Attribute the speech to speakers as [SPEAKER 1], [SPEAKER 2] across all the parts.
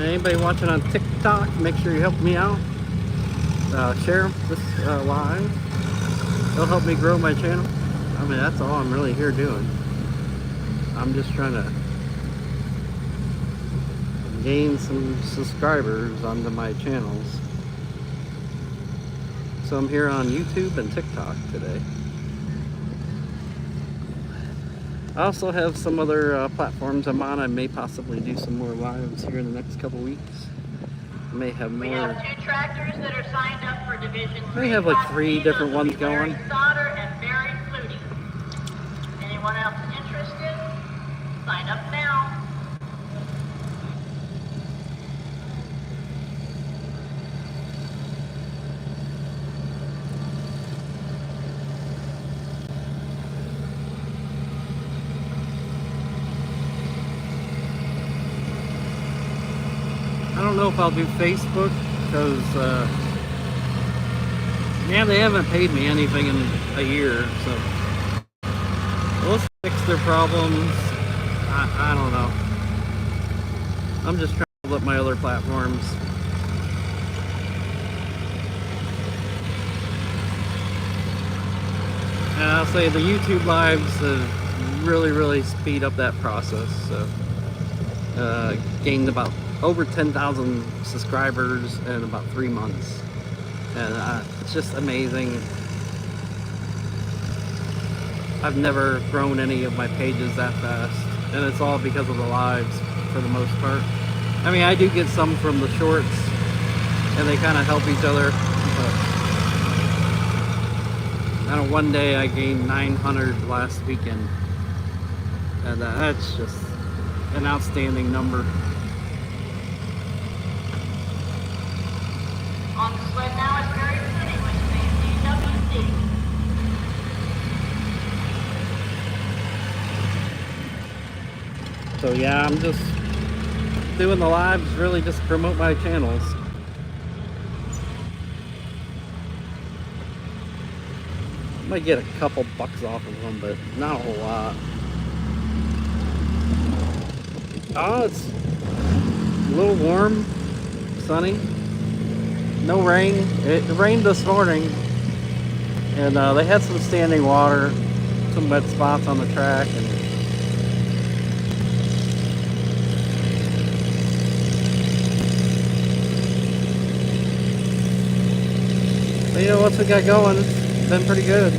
[SPEAKER 1] Anybody watching on TikTok, make sure you help me out. Share this live. It'll help me grow my channel. I mean, that's all I'm really here doing. I'm just trying to gain some subscribers onto my channels. So I'm here on YouTube and TikTok today. I also have some other platforms I'm on. I may possibly do some more lives here in the next couple weeks. I may have more.
[SPEAKER 2] We have 2 tractors that are signed up for Division 3.
[SPEAKER 1] I have like 3 different ones going.
[SPEAKER 2] Solder and Barry Flutie. Anyone else interested? Sign up now.
[SPEAKER 1] I don't know if I'll do Facebook because, yeah, they haven't paid me anything in a year, so let's fix their problems. I don't know. I'm just trying to build up my other platforms. And I'll say the YouTube lives really speed up that process. So, gained about over 10,000 subscribers in about 3 months, and it's just amazing. I've never grown any of my pages that fast, and it's all because of the lives for the most part. I mean, I do get some from the shorts, and they kind of help each other, but I know one day I gained 900 last weekend, and that's just an outstanding number.
[SPEAKER 2] On the sled now is Barry Flutie with DWC.
[SPEAKER 1] So yeah, I'm just doing the lives really just to promote my channels. Might get a couple bucks off of them, but not a whole lot. Oh, it's a little warm, sunny. No rain. It rained this morning, and they had some standing water, some wet spots on the track, and but, you know, once we got going, it's been pretty good.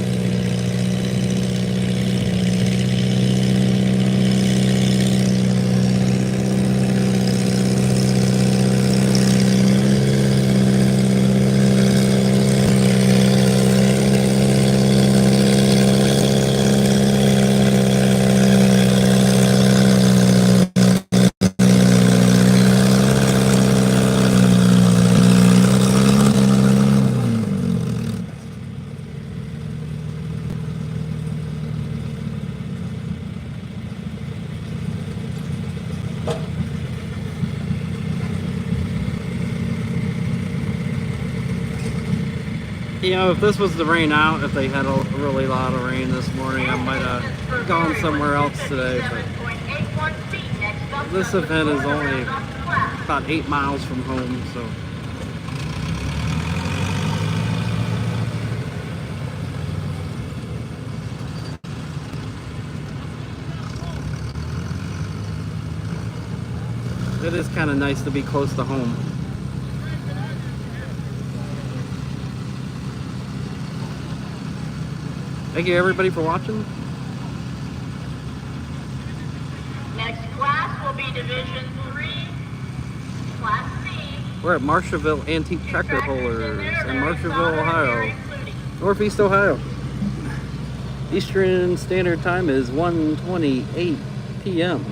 [SPEAKER 1] You know, if this was the rain out, if they had a really lot of rain this morning, I might have gone somewhere else today. But this event is only about 8 miles from home, so. It is kind of nice to be close to home. Thank you everybody for watching.
[SPEAKER 2] Next class will be Division 3, Class C.
[SPEAKER 1] We're at Marshallville Antique Tractor Pullers in Marshallville, Ohio. Northeast Ohio. Eastern Standard Time is 1:28 p.m.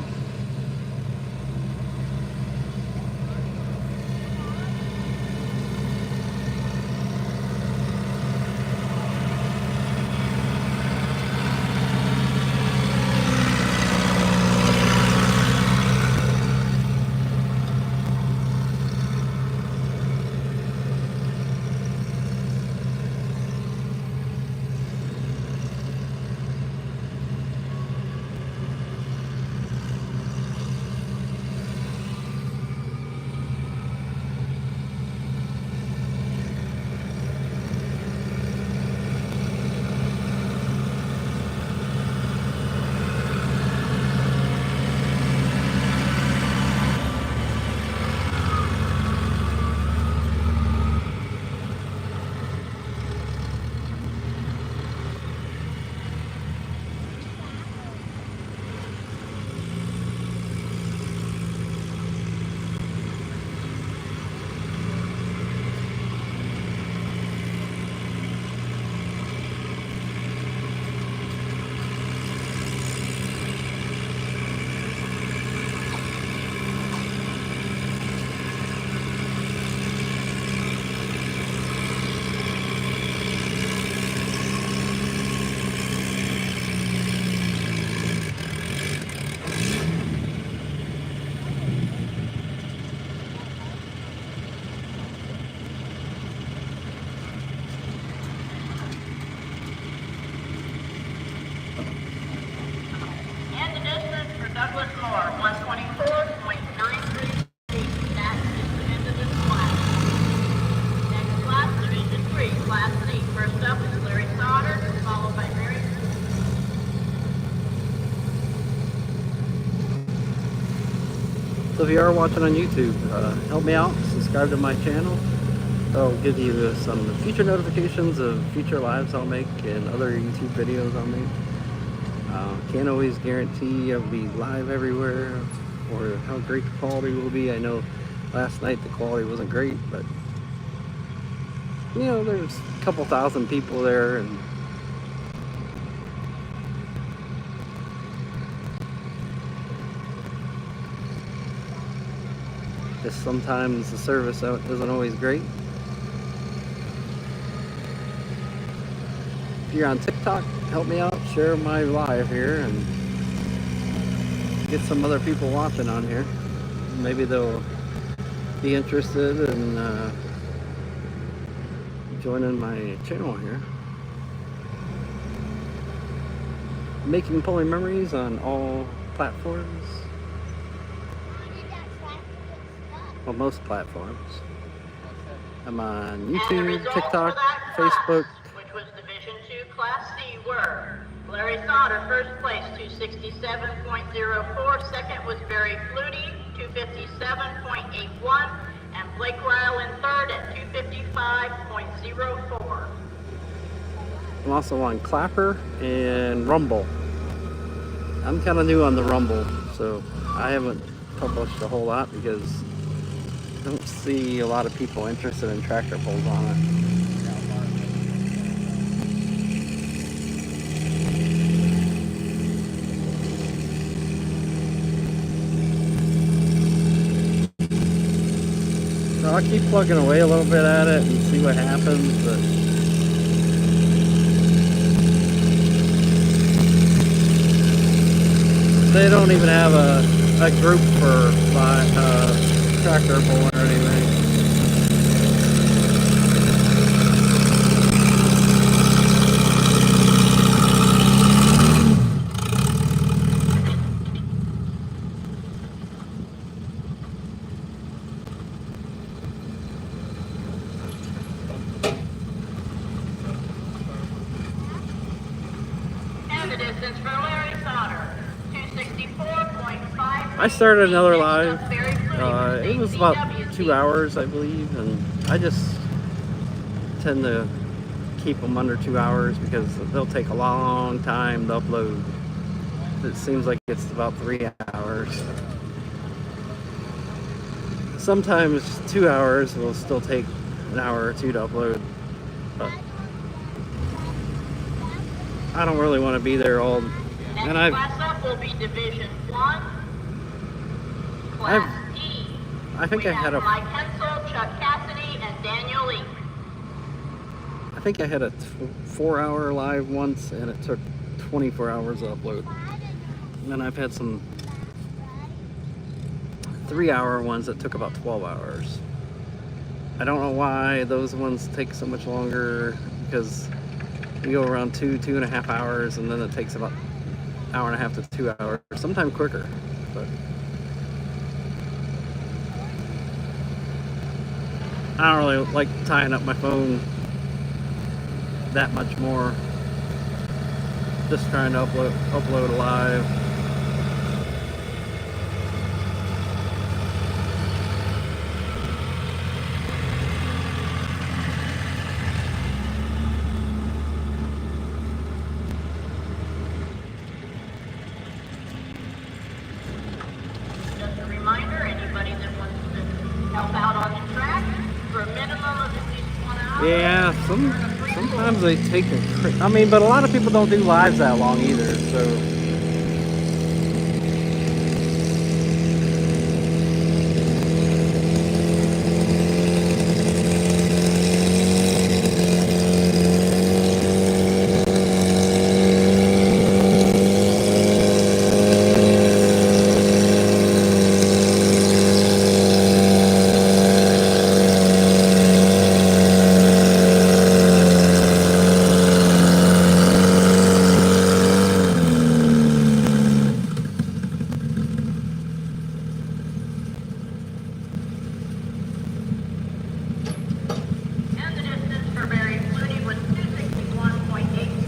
[SPEAKER 2] Douglas Moore, 124.93 feet. That is the end of this class. Next class, Division 3, Class C. First up is Larry Sauter, followed by Mary.
[SPEAKER 1] So if you are watching on YouTube, help me out, subscribe to my channel. I'll give you some future notifications of future lives I'll make and other YouTube videos I'll make. Can't always guarantee I'll be live everywhere or how great the quality will be. I know last night the quality wasn't great, but you know, there's a couple thousand people there, and just sometimes the service out isn't always great. If you're on TikTok, help me out, share my live here and get some other people watching on here. Maybe they'll be interested in joining my channel here. Making Pulling Memories on all platforms. Well, most platforms. I'm on YouTube, TikTok, Facebook.
[SPEAKER 2] Which was Division 2 Class C were Larry Sauter, first place, 267.04. Second was Barry Flutie, 257.81. And Blake Ryle in third at 255.04.
[SPEAKER 1] I'm also on Clapper and Rumble. I'm kind of new on the Rumble, so I haven't published a whole lot because I don't see a lot of people interested in tractor pulls on it. So I'll keep plugging away a little bit at it and see what happens, but they don't even have a group for my tractor pulling or anything.
[SPEAKER 2] And the distance for Larry Sauter, 264.5.
[SPEAKER 1] I started another live. It was about 2 hours, I believe, and I just tend to keep them under 2 hours because they'll take a long time to upload. It seems like it's about 3 hours. Sometimes 2 hours will still take an hour or two to upload, but I don't really want to be there all.
[SPEAKER 2] And class up will be Division 1, Class D.
[SPEAKER 1] I think I had
[SPEAKER 2] Mike Hensel, Chuck Cassidy, and Daniel Leak.
[SPEAKER 1] I think I had a 4-hour live once, and it took 24 hours to upload. And then I've had some 3-hour ones that took about 12 hours. I don't know why those ones take so much longer, because you go around 2.5 hours, and then it takes about 1.5 hours to 2 hours, sometimes quicker. But I don't really like tying up my phone that much more. Just trying to upload live.
[SPEAKER 2] Just a reminder, anybody that wants to help out on the track for a minimum of at least 1 hour.
[SPEAKER 1] Yeah, sometimes they take I mean, but a lot of people don't do lives that long either, so.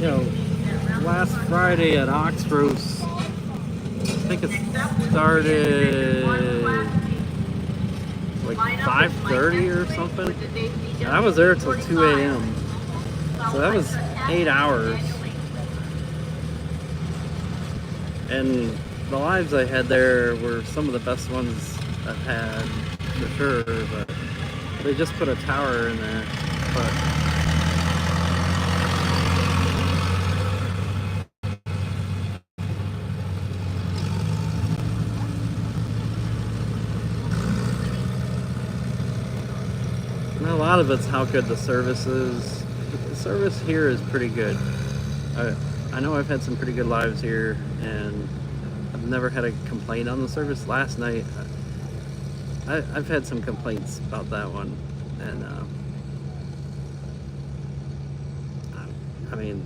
[SPEAKER 1] You know, last Friday at Oxbros, I think it started like 5:30 or something. And I was there till 2 a.m. So that was 8 hours. And the lives I had there were some of the best ones I've had, for sure, but they just put a tower in there. But and a lot of it's how good the service is. The service here is pretty good. I know I've had some pretty good lives here, and I've never had a complaint on the service. Last night, I've had some complaints about that one, and I mean,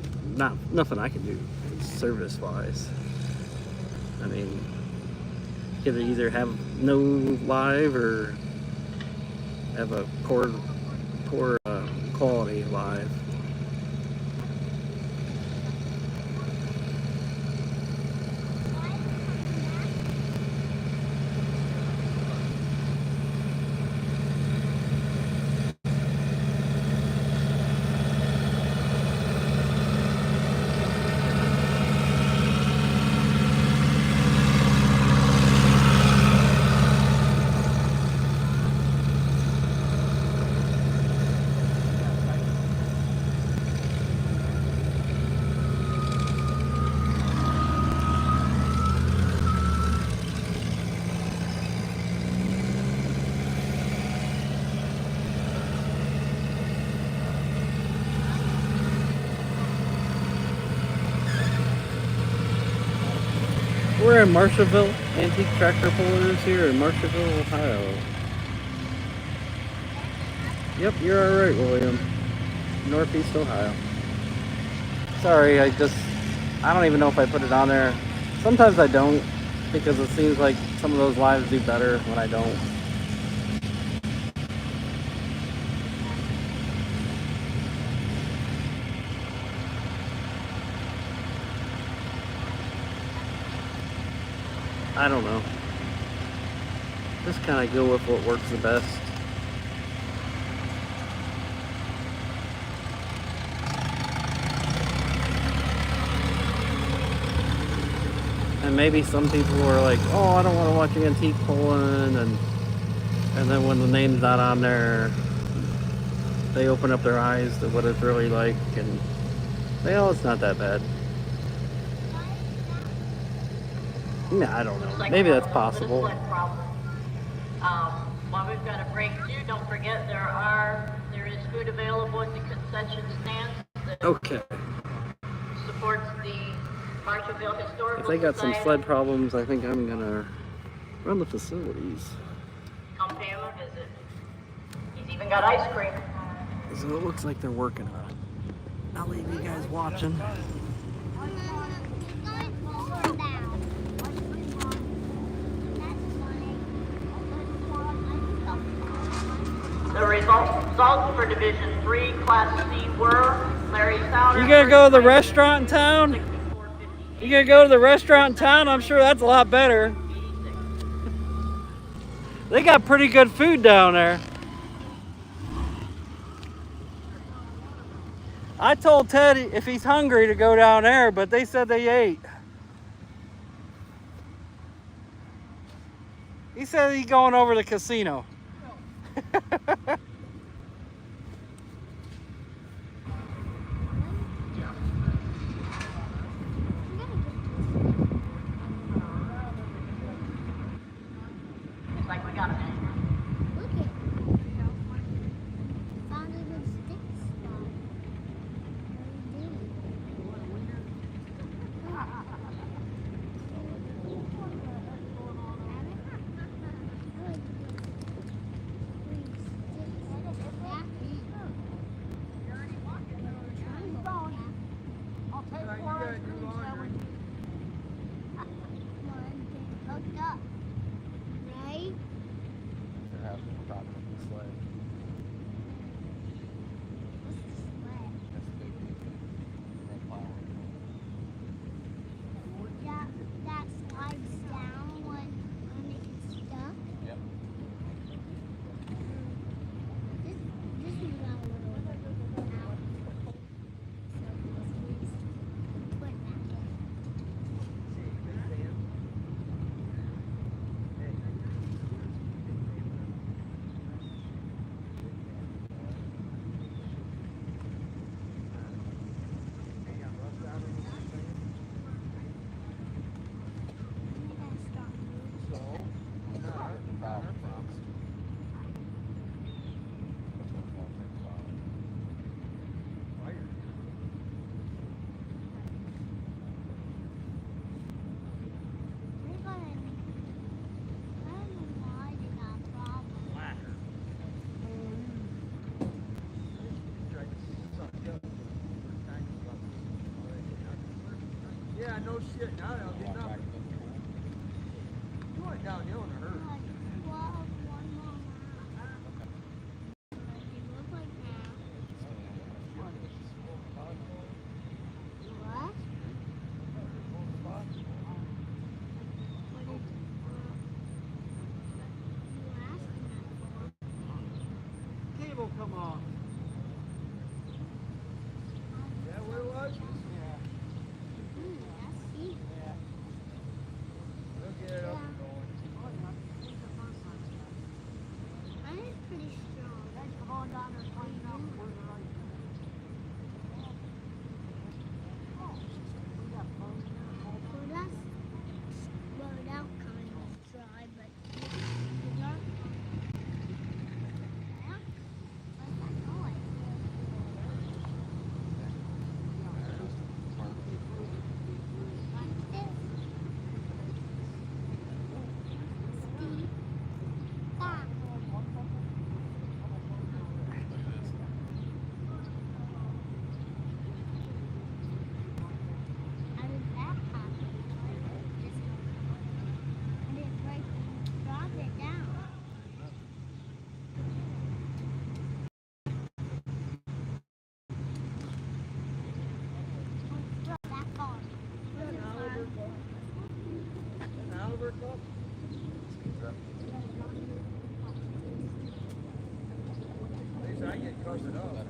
[SPEAKER 1] nothing I can do service-wise. I mean, you could either have no live or have a poor quality live. We're in Marshallville, Antique Tractor Pullers here in Marshallville, Ohio. Yep, you're alright, William. Northeast Ohio. Sorry, I don't even know if I put it on there. Sometimes I don't, because it seems like some of those lives do better when I don't. I don't know. Just kind of go with what works the best. And maybe some people are like, oh, I don't want to watch antique pulling, and then when the name's not on there, they open up their eyes to what it's really like, and well, it's not that bad. Yeah, I don't know. Maybe that's possible.
[SPEAKER 2] While we've got a break too, don't forget there is food available at the concession stands.
[SPEAKER 1] Okay.
[SPEAKER 2] Supports the Marshallville Historical
[SPEAKER 1] If they got some
[SPEAKER 2] Society.
[SPEAKER 1] sled problems, I think I'm gonna run the facilities.
[SPEAKER 2] Come pay him a visit. He's even got ice cream.
[SPEAKER 1] So it looks like they're working on it. I'll leave you guys watching.
[SPEAKER 2] The results for Division 3 Class C were Larry Souter.
[SPEAKER 1] You gonna go to the restaurant in town? You gonna go to the restaurant in town? I'm sure that's a lot better. They got pretty good food down there. I told Ted if he's hungry to go down there, but they said they ate. He said he's going over to the casino.
[SPEAKER 2] Like we got a minute.
[SPEAKER 3] Look it. Found a good stick spot.
[SPEAKER 4] Yeah, no shit. Now they'll get nothing. You went downhill in a hurry.
[SPEAKER 3] Well, one more lap. You look like that. What? What did you asking that for?
[SPEAKER 4] Cable come off. Is that what it was? Yeah.
[SPEAKER 3] That's deep.
[SPEAKER 4] Yeah. We'll get it up and going.
[SPEAKER 3] Mine is pretty strong.
[SPEAKER 4] Guys, come on down there and find out where the right is.
[SPEAKER 3] Well, that's slowed out kind of dry, but the dark one. Yeah? What's that noise? Like this. Steep. Back. How did that happen? I didn't break drop it down. Drop that far.
[SPEAKER 4] An Albert cup? At least I get covered up.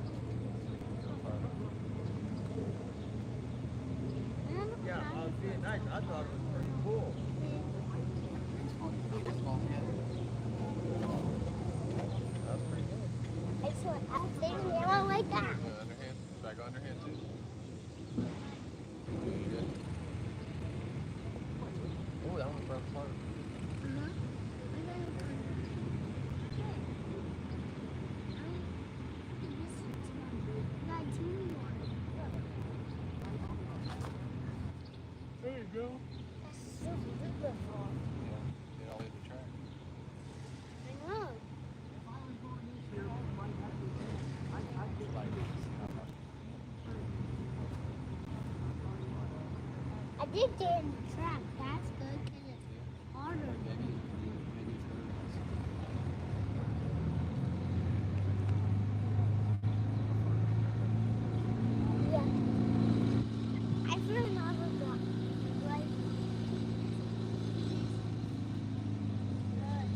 [SPEAKER 4] Yeah, I'll be nice. I thought it was pretty cool.
[SPEAKER 5] That's pretty good.
[SPEAKER 3] It's what I'm thinking yellow like that.
[SPEAKER 5] Underhand. Back underhand too. Good. Oh, that one broke apart.
[SPEAKER 4] There you go.
[SPEAKER 3] That's so beautiful.
[SPEAKER 5] Yeah. They all hit the track.
[SPEAKER 3] I know. I did get in the track. That's good because it's harder.
[SPEAKER 5] Maybe
[SPEAKER 3] Yeah. I feel another one. Like,
[SPEAKER 5] yeah.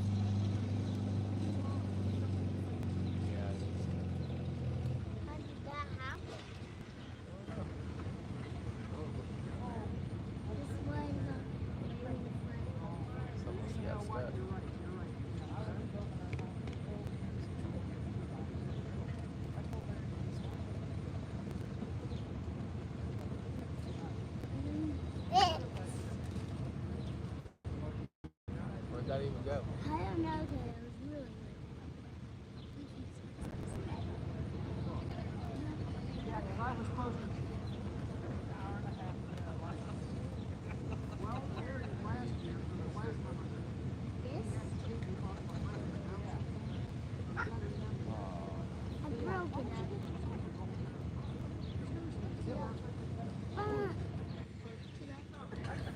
[SPEAKER 3] how did that happen? This was
[SPEAKER 5] Someone's got stuck. Where'd that even go?
[SPEAKER 3] I don't know because it was really
[SPEAKER 4] I was supposed to. Hour and a half. Well, here it is last year for the last number.
[SPEAKER 3] This? I broke it up.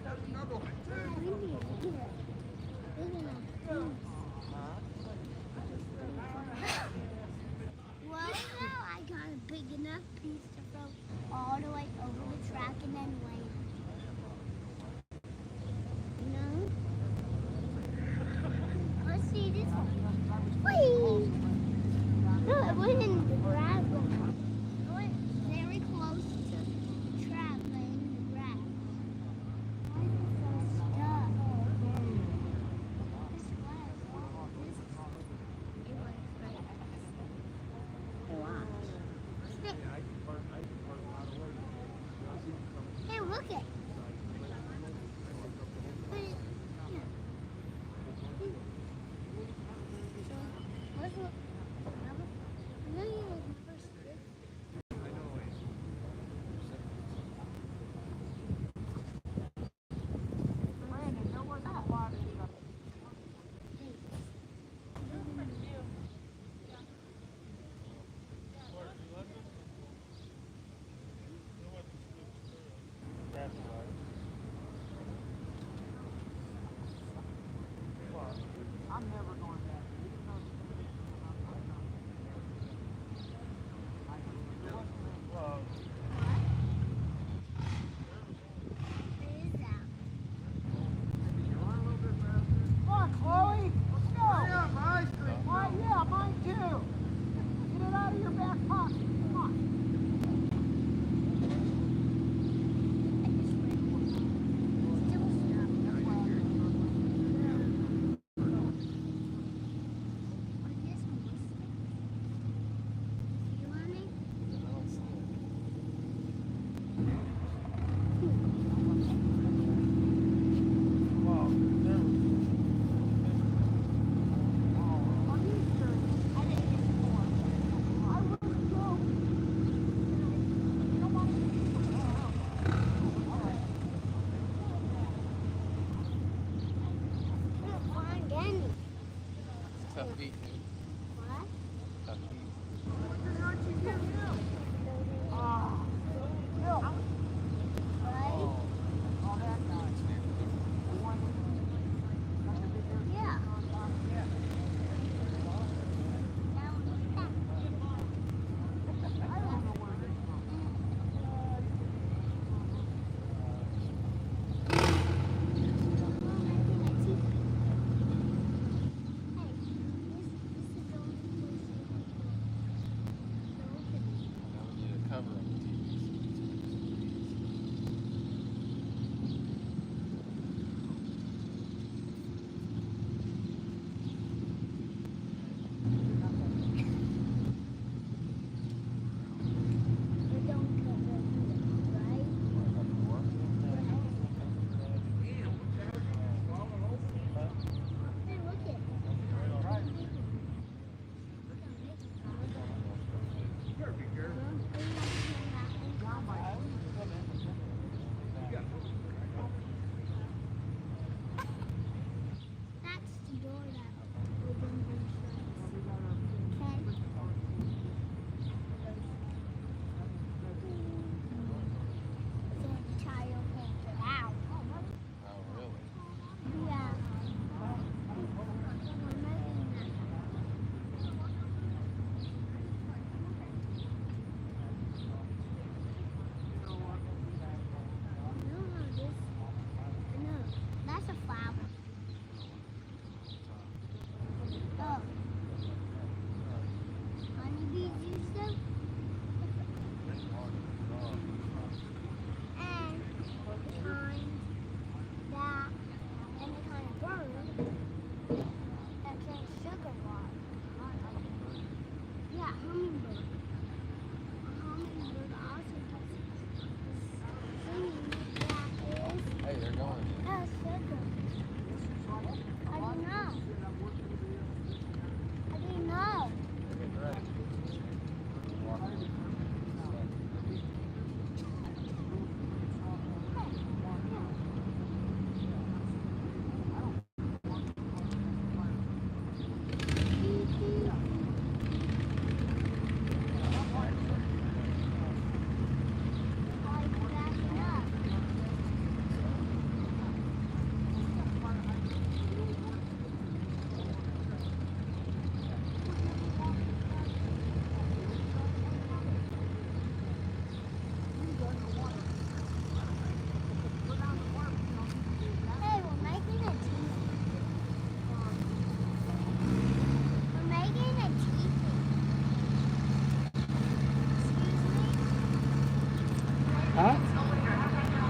[SPEAKER 4] That's another one.
[SPEAKER 3] We need to get it. Big enough. Well, now I got a big enough piece to throw all the way over the track and then land. You know? Let's see this one. Whee! No, it went in the grass. It went very close to the track, but in the grass. Why is it so stuck? This was. It was right. Hey, look it. But it, yeah. What's the number? No, you like number 6.
[SPEAKER 4] That's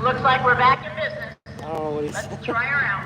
[SPEAKER 2] Looks like we're back in business.
[SPEAKER 1] I don't know what he said.
[SPEAKER 2] Let's try her out.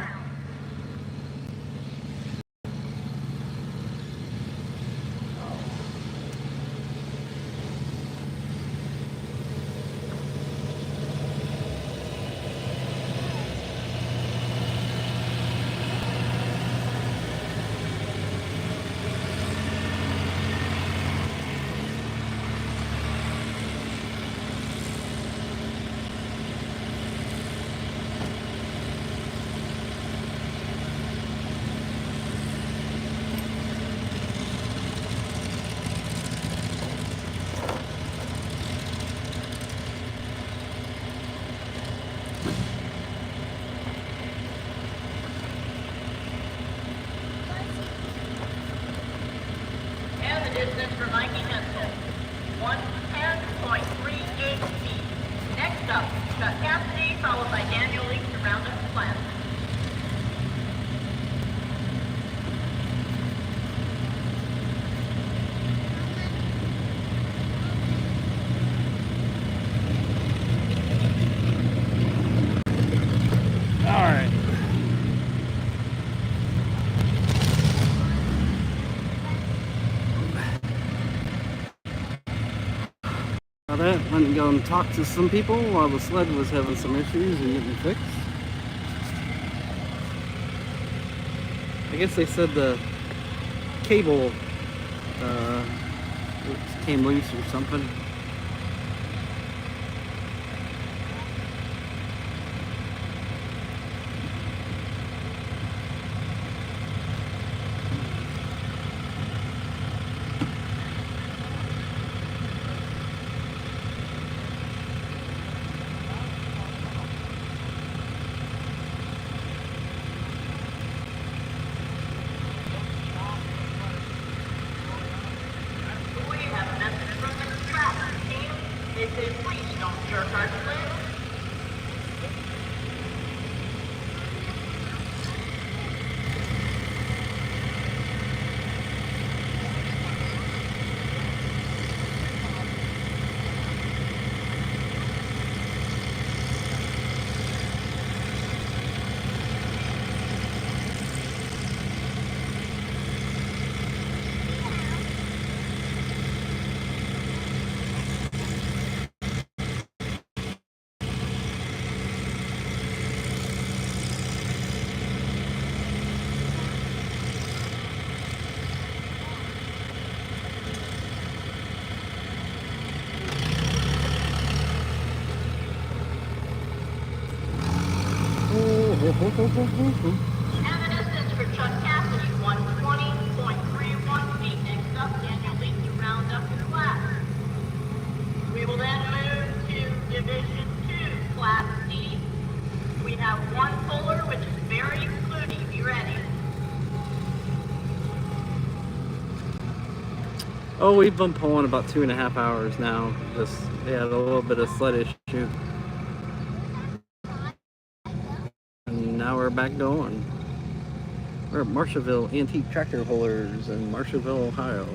[SPEAKER 2] And the distance for Mikey Hensel, 110.38 feet. Next up, Chuck Cassidy, followed by Daniel Leake to round up the class.
[SPEAKER 1] All right. Now that went and go and talk to some people while the sled was having some issues and getting fixed. I guess they said the cable came loose or something.
[SPEAKER 2] We have a message from the traffic team. They say, please don't jerk our sled. And the distance for Chuck Cassidy, 120.31 feet. Next up, Daniel Leake to round up the class. We will then move to Division 2, Class D. We have one puller, which is very Clooney. Be ready.
[SPEAKER 1] Oh, we've been pulling about 2.5 hours now. Just had a little bit of sled issue. And now we're back going. We're at Marshallville Antique Tractor Pullers in Marshallville, Ohio.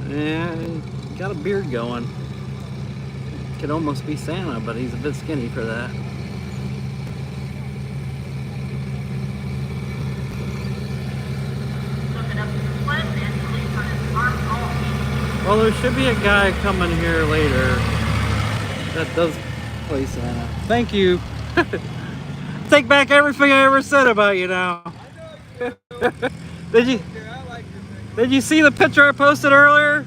[SPEAKER 1] Yeah, got a beard going. Could almost be Santa, but he's a bit skinny for that.
[SPEAKER 2] Looking up to the sled, Daniel Leake on his arm all.
[SPEAKER 1] Well, there should be a guy coming here later that does play Santa. Thank you. Take back everything I ever said about you now. Did you see the picture I posted earlier?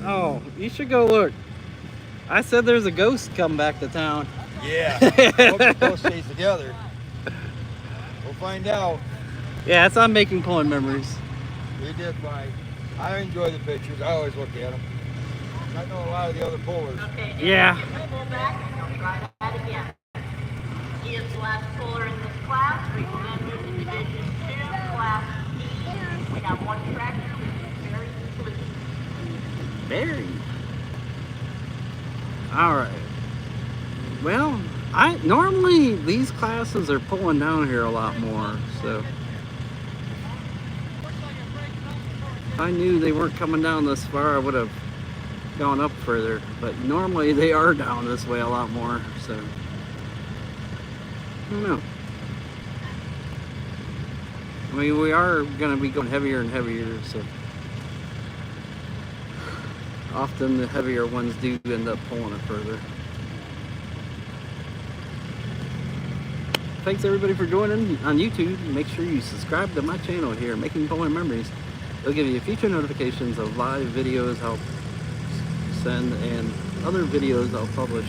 [SPEAKER 1] Oh, you should go look. I said there's a ghost coming back to town.
[SPEAKER 4] Yeah. Hope the both stays together. We'll find out.
[SPEAKER 1] Yeah, it's on Making Pulling Memories.
[SPEAKER 4] We did fine. I enjoy the pictures. I always look at them. I know a lot of the other pullers.
[SPEAKER 2] Okay,
[SPEAKER 1] Yeah.
[SPEAKER 2] pull back and we'll try that again. He is the last puller in this class. We will then move to Division 2, Class D. We have one tractor, which is very blue.
[SPEAKER 1] Very. All right. Well, I normally these classes are pulling down here a lot more, so if I knew they weren't coming down this far, I would have gone up further. But normally they are down this way a lot more, so I don't know. I mean, we are going to be going heavier and heavier, so often the heavier ones do end up pulling it further. Thanks everybody for joining on YouTube. Make sure you subscribe to my channel here, Making Pulling Memories. It'll give you future notifications of live videos I'll send and other videos I'll publish.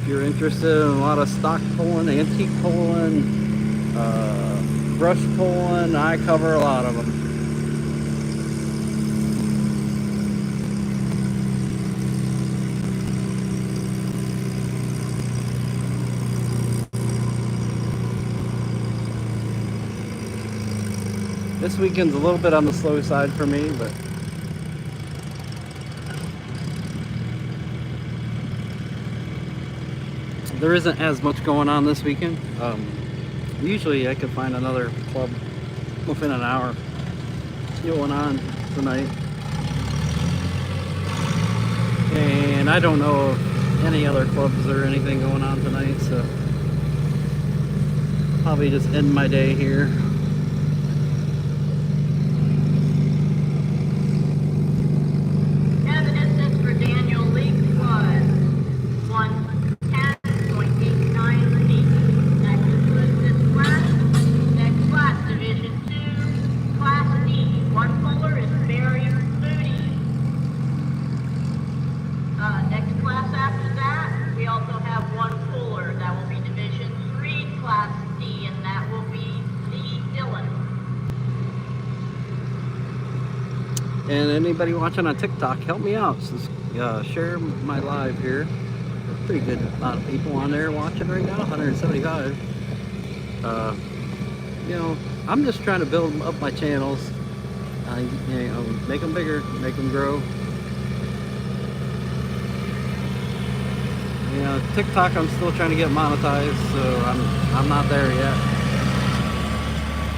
[SPEAKER 1] If you're interested in a lot of stock pulling, antique pulling, brush pulling, I cover a lot of them. This weekend's a little bit on the slow side for me, but there isn't as much going on this weekend. Usually I could find another club within an hour going on tonight. And I don't know of any other clubs or anything going on tonight, so probably just end my day here. And anybody watching on TikTok, help me out. So, share my live here. Pretty good amount of people on there watching right now, 175. You know, I'm just trying to build up my channels. You know, make them bigger, make them grow. You know, TikTok, I'm still trying to get monetized, so I'm not there yet.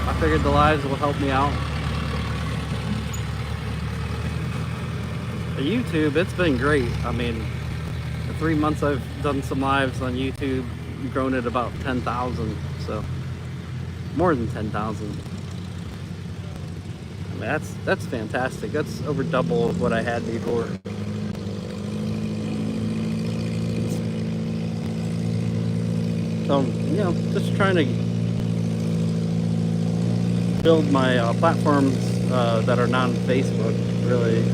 [SPEAKER 1] I figured the lives will help me out. YouTube, it's been great. I mean, the 3 months I've done some lives on YouTube, grown at about 10,000, so more than 10,000. I mean, that's fantastic. That's over double of what I had before. So, you know, just trying to build my platforms that are non-Facebook, really.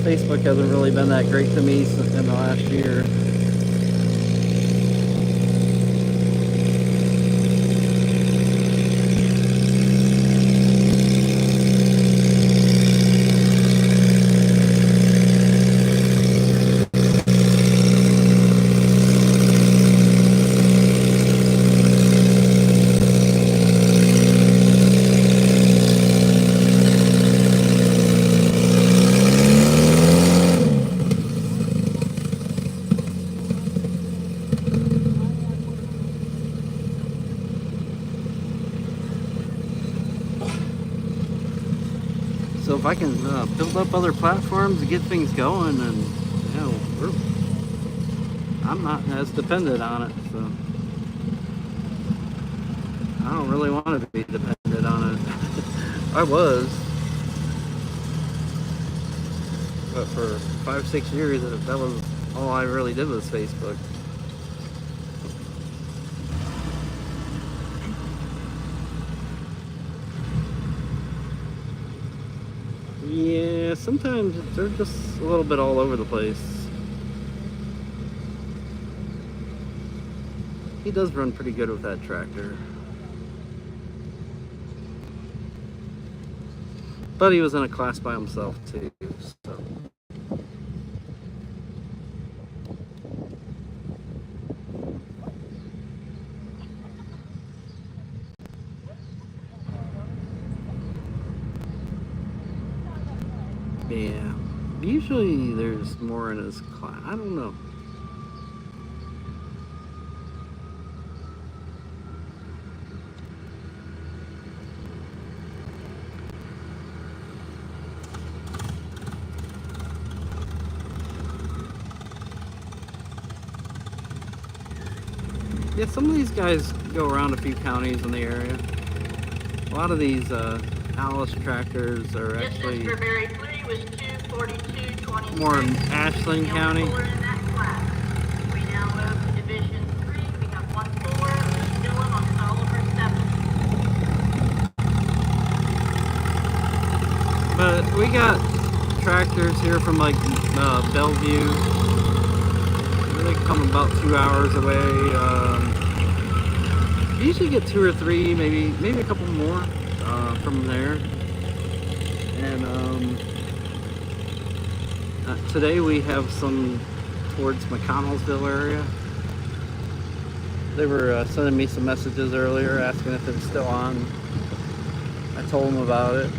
[SPEAKER 1] Facebook hasn't really been that great to me in the last year. So if I can build up other platforms to get things going, and you know, I'm not as dependent on it, so I don't really want to be dependent on it. I was, but for 5-6 years, that was all I really did was Facebook. Yeah, sometimes they're just a little bit all over the place. He does run pretty good with that tractor. But he was in a class by himself too, so. Yeah, Usually there's more in his class. I don't know. Yeah, some of these guys go around a few counties in the area. A lot of these Alice tractors are actually
[SPEAKER 2] Distance for Berry 3 was 2:42.26.
[SPEAKER 1] more in Ashland County.
[SPEAKER 2] In that class. We now move to Division 3. We have 1-4, Dillon on Oliver 7.
[SPEAKER 1] But we got tractors here from like Bellevue. They come about 2 hours away. You usually get 2 or 3, maybe a couple more from there. And today we have some towards McConnellsville area. They were sending me some messages earlier asking if it's still on. I told them about it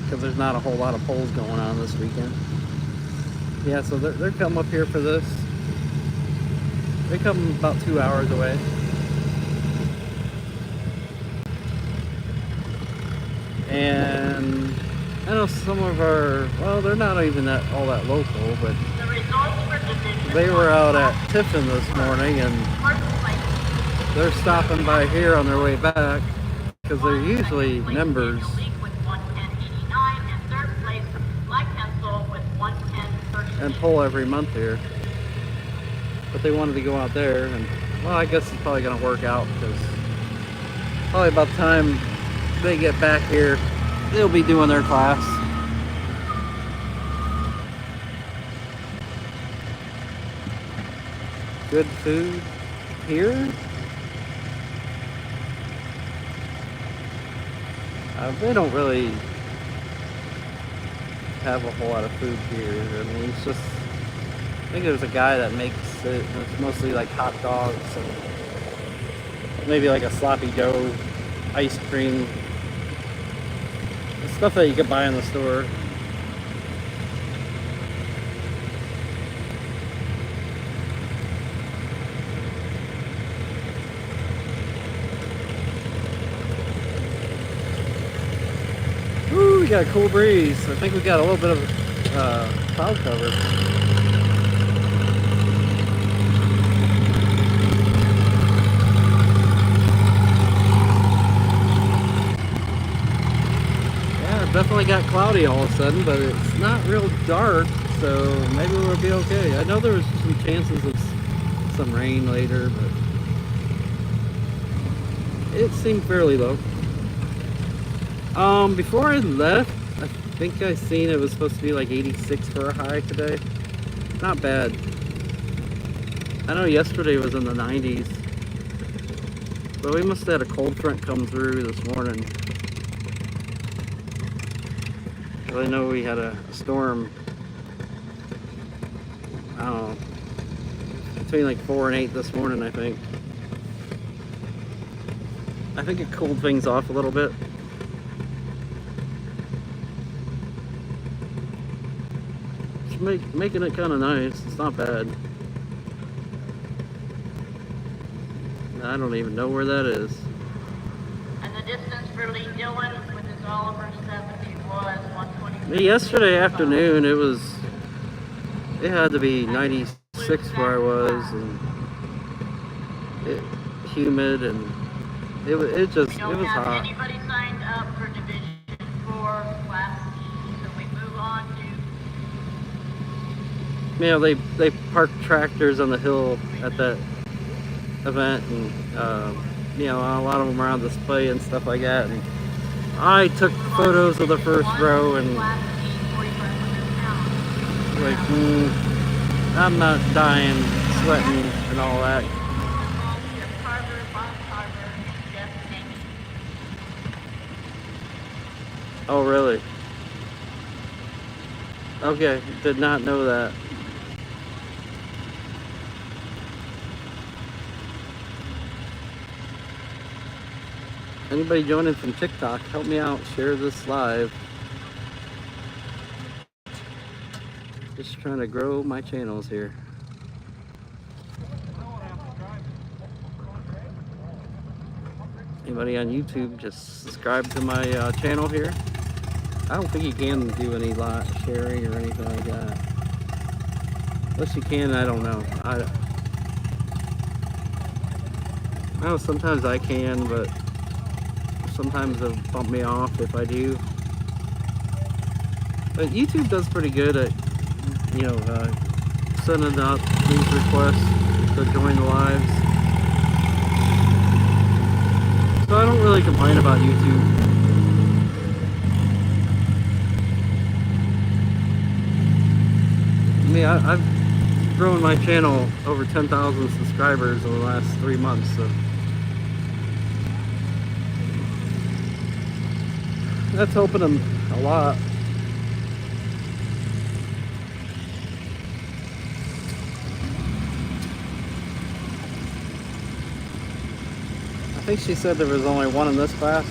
[SPEAKER 1] because there's not a whole lot of polls going on this weekend. Yeah, so they're coming up here for this. They come about 2 hours away. And I know some of our, well, they're not even all that local, but
[SPEAKER 2] The results for Division
[SPEAKER 1] they were out at Tiffin this morning, and they're stopping by here on their way back because they're usually members. And pull every month here, but they wanted to go out there, and well, I guess it's probably going to work out because probably about the time they get back here, they'll be doing their class. Good food here. They don't really have a whole lot of food here. I mean, it's just, I think there's a guy that makes it. It's mostly like hot dogs and maybe like a sloppy Joe ice cream, stuff that you could buy in the store. Ooh, we got a cool breeze. I think we got a little bit of cloud cover. Yeah, it definitely got cloudy all of a sudden, but it's not real dark, so maybe we'll be okay. I know there was some chances of some rain later, but it seemed fairly low. Before I left, I think I seen it was supposed to be like 86 for a high today. Not bad. I know yesterday was in the 90s. But we must have had a cold front come through this morning. I know we had a storm, I don't know, between like 4 and 8 this morning, I think. I think it cooled things off a little bit. Making it kind of nice. It's not bad. I don't even know where that is.
[SPEAKER 2] And the distance for Lee Dillon with his Oliver 70 was 120.
[SPEAKER 1] Yesterday afternoon, it had to be 96 where I was, and humid, and it was hot.
[SPEAKER 2] Anybody signed up for Division 4 Class D, so we move on to.
[SPEAKER 1] You know, they parked tractors on the hill at that event, and you know, a lot of them are on display and stuff like that. And I took photos of the first row, and like, I'm not dying, sweating, and all that. Oh, really? Okay, did not know that. Anybody joining from TikTok, help me out, share this live. Just trying to grow my channels here. Anybody on YouTube, just subscribe to my channel here. I don't think you can do any live sharing or anything like that. Unless you can, I don't know. I know sometimes I can, but sometimes they'll bump me off if I do. But YouTube does pretty good at, you know, sending out these requests to join the lives. So I don't really complain about YouTube. I mean, I've grown my channel over 10,000 subscribers in the last 3 months, so that's helping them a lot. I think she said there was only one in this class.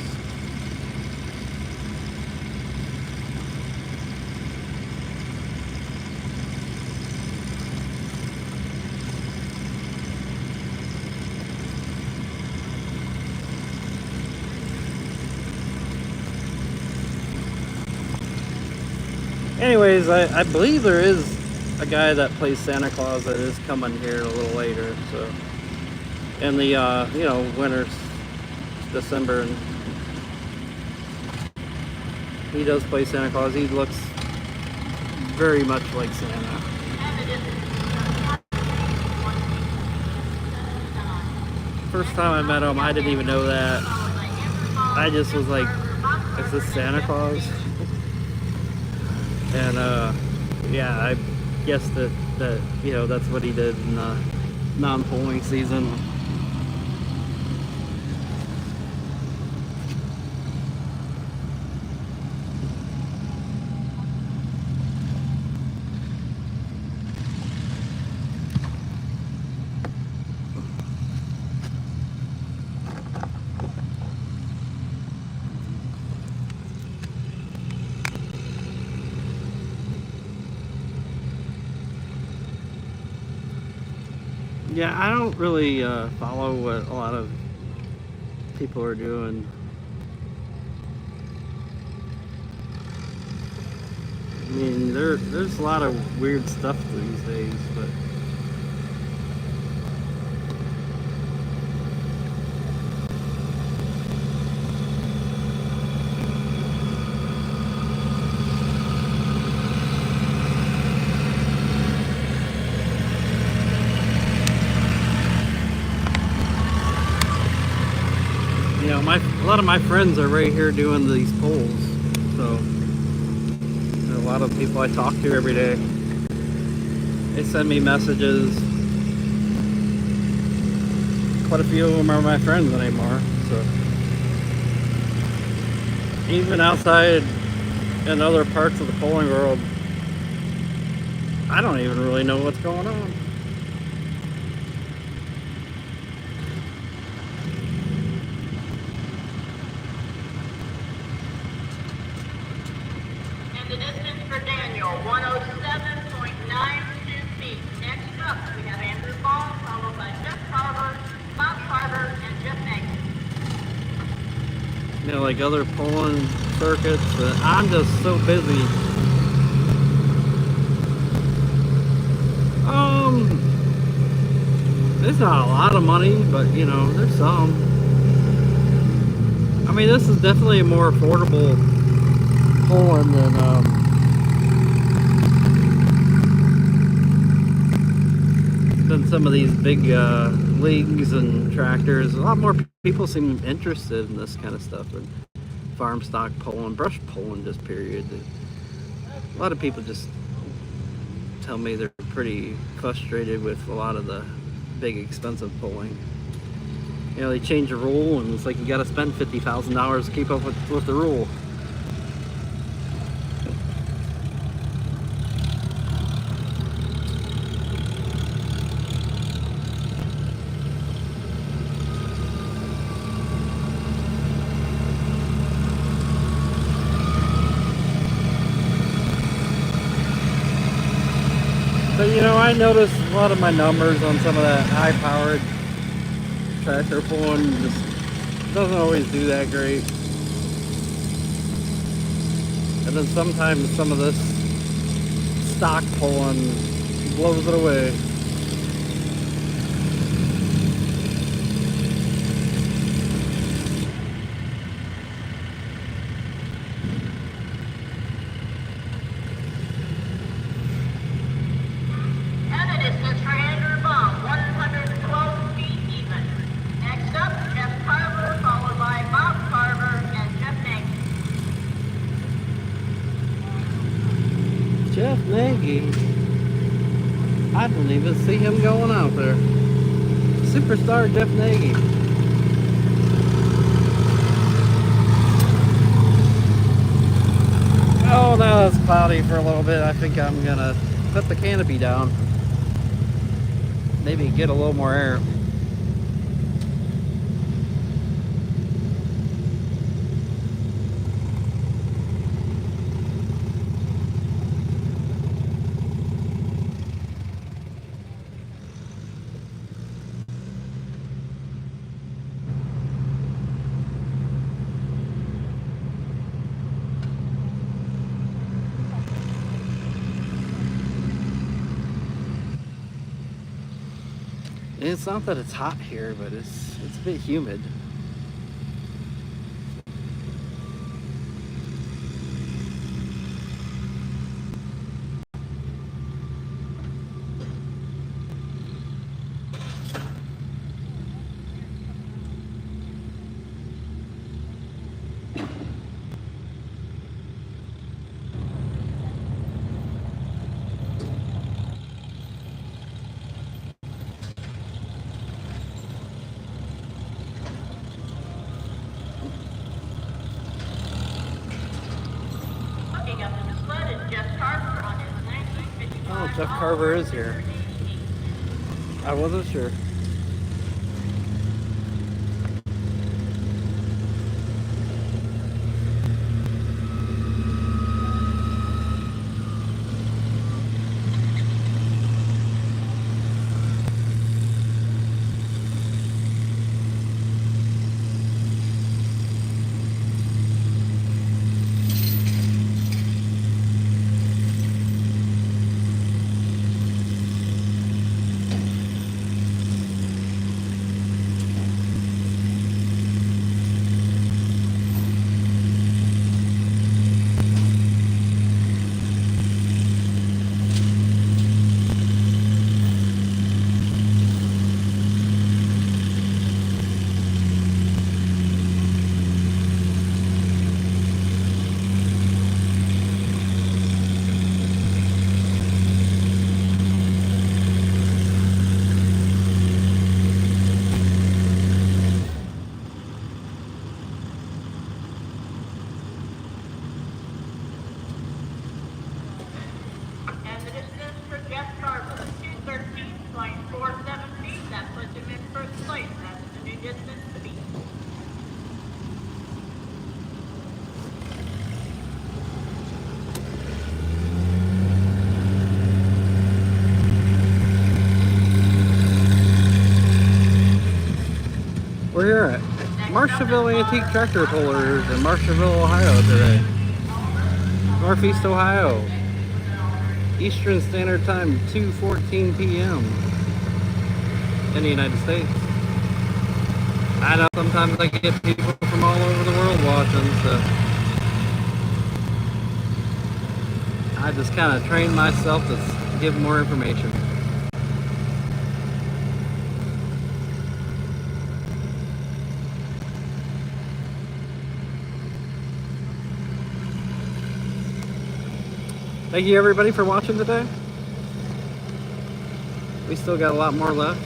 [SPEAKER 1] Anyways, I believe there is a guy that plays Santa Claus that is coming here a little later, so in the you know, winter, December, and he does play Santa Claus. He looks very much like Santa. First time I met him, I didn't even know that. I just was like, is this Santa Claus? And yeah, I guess that you know, that's what he did in the non-polling season. Yeah, I don't really follow what a lot of people are doing. I mean, there's a lot of weird stuff these days, but you know, a lot of my friends are right here doing these polls, so there are a lot of people I talk to every day. They send me messages. Quite a few of them are my friends anymore, so even outside in other parts of the polling world, I don't even really know what's going on.
[SPEAKER 2] And the distance for Daniel, 107.92 feet. Next up, we have Andrew Ball, followed by Jeff Carver, Bob Carver, and Jeff Megan.
[SPEAKER 1] You know, like other polling circuits, I'm just so busy. It's not a lot of money, but you know, there's some. I mean, this is definitely a more affordable polling than some of these big leagues and tractors. A lot more people seem interested in this kind of stuff, and farm stock polling, brush polling, just period. A lot of people just tell me they're pretty frustrated with a lot of the big expensive polling. You know, they change the rule and it's like you gotta spend $50,000 to keep up with the rule. But you know, I noticed a lot of my numbers on some of that high-powered tractor pulling just doesn't always do that great. And then sometimes some of this stock pulling blows it away.
[SPEAKER 2] And the distance for Andrew Baum, 112 feet even. Next up, Jeff Carver, followed by Bob Carver and Jeff Nagy.
[SPEAKER 1] Jeff Nagy. I didn't even see him going out there. Superstar Jeff Nagy. Oh, now it's cloudy for a little bit. I think I'm gonna put the canopy down. Maybe get a little more air. It's not that it's hot here, but it's a bit humid.
[SPEAKER 2] Looking up to the sled is Jeff Carver on his 1955.
[SPEAKER 1] Oh, Jeff Carver is here. I wasn't sure.
[SPEAKER 2] And the distance for Jeff Carver, 213.47 feet. That puts him in first place. That's the new distance to beat.
[SPEAKER 1] We're here at Marshallville Antique Tractor Pullers in Marshallville, Ohio today. Northeast Ohio. Eastern Standard Time, 2:14 p.m. in the United States. I know sometimes I get people from all over the world watching, so I just kind of train myself to give more information. Thank you everybody for watching today. We still got a lot more left.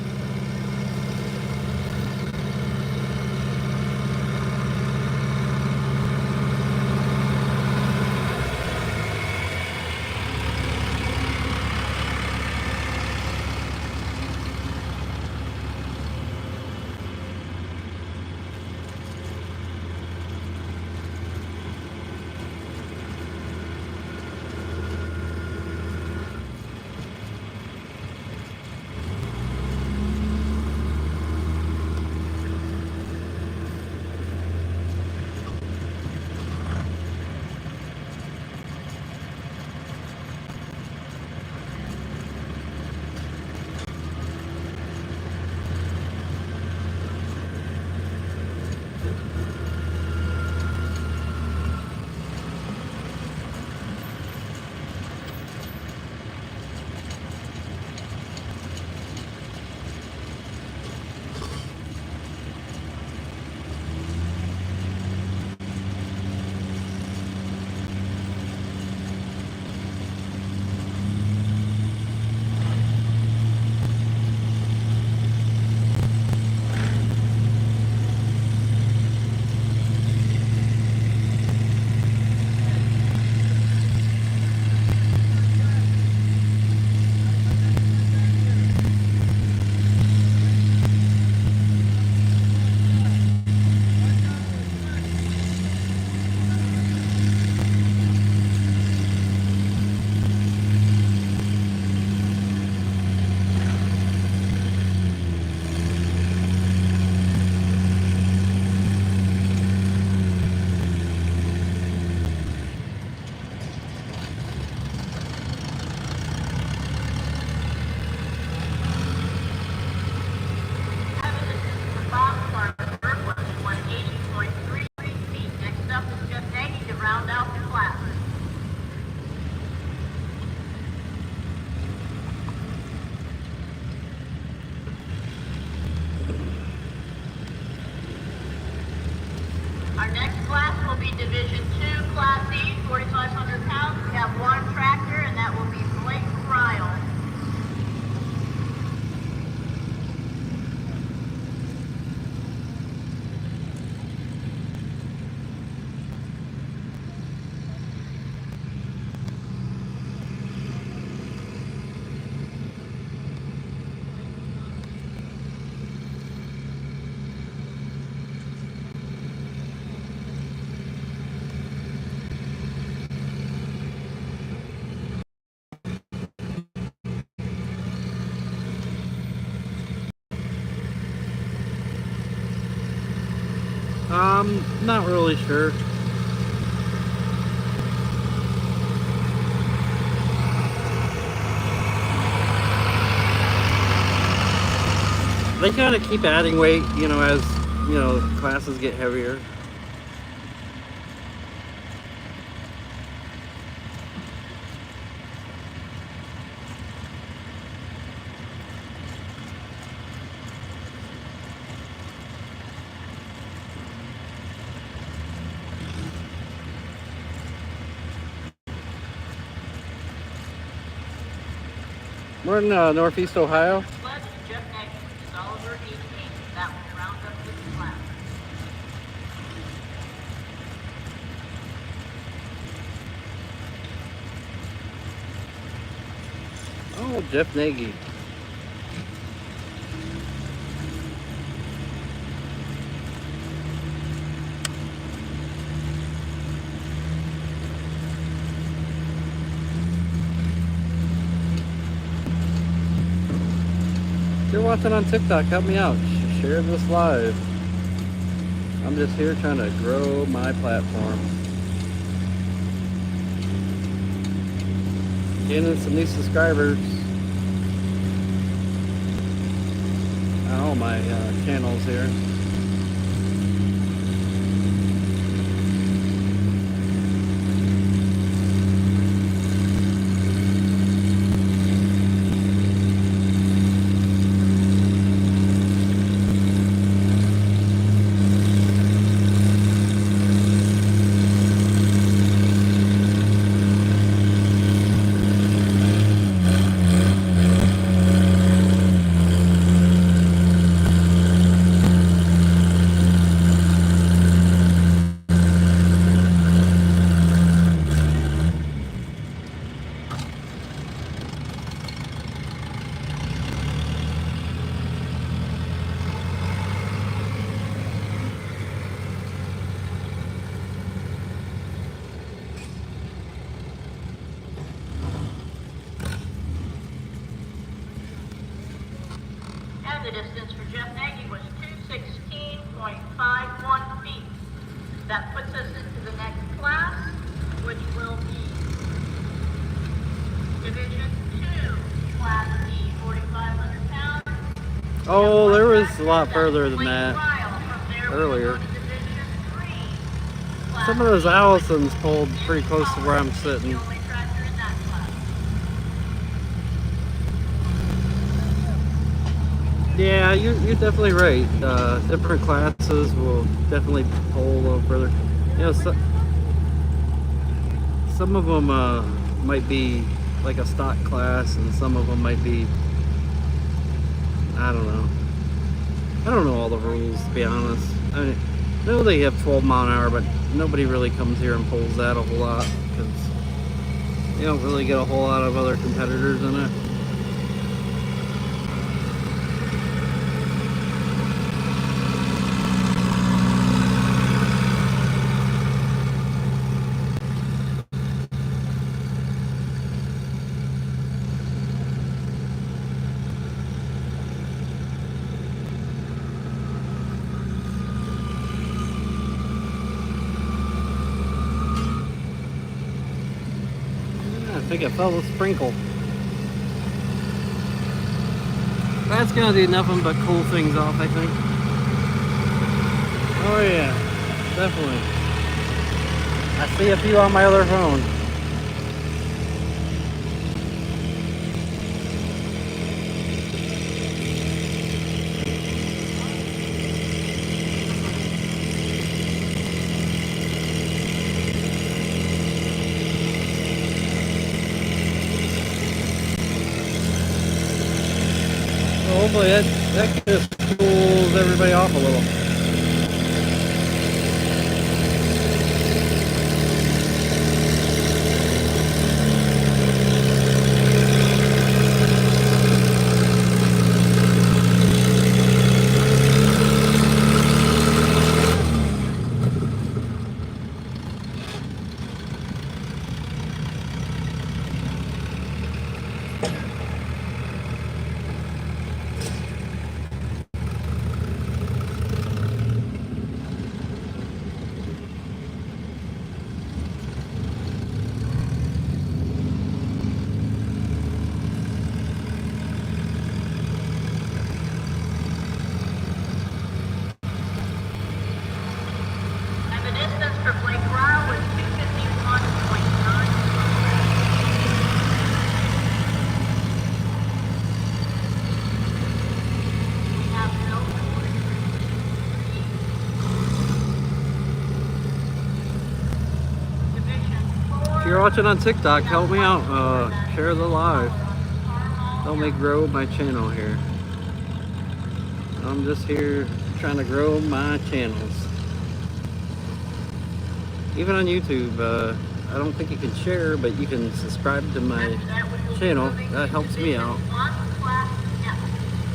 [SPEAKER 2] Division 2, Class E, 4,500 pounds. We have one tractor, and that will be Blake Ryle.
[SPEAKER 1] Not really sure. They kind of keep adding weight, you know, as, you know, classes get heavier. We're in Northeast Ohio.
[SPEAKER 2] Sledge is Jeff Nagy. It's Oliver 18. That will round up this class.
[SPEAKER 1] Oh, Jeff Nagy. If you're watching on TikTok, help me out. Share this live. I'm just here trying to grow my platform. Gaining some new subscribers on all my channels here.
[SPEAKER 2] The distance for Jeff Nagy was 216.51 feet. That puts us into the next class, which will be Division 2, Class E, 4,500 pounds.
[SPEAKER 1] Oh, there was a lot further than that earlier. Some of those Allisons pulled pretty close to where I'm sitting. Yeah, you're definitely right. Different classes will definitely pull a little further. You know, some of them might be like a stock class, and some of them might be, I don't know. I don't know all the rules, to be honest. I know they have 12 mile an hour, but nobody really comes here and pulls that a whole lot because you don't really get a whole lot of other competitors in it. I think I felt a sprinkle. That's gonna do nothing but cool things off, I think. Oh yeah, definitely. I see a few on my other phone. hopefully that just cools everybody off a little.
[SPEAKER 2] And the distance for Blake Ryle was 251.9. We have no Division 4.
[SPEAKER 1] If you're watching on TikTok, help me out. Share the live. Help me grow my channel here. I'm just here trying to grow my channels. Even on YouTube, I don't think you can share, but you can subscribe to my channel. That helps me out.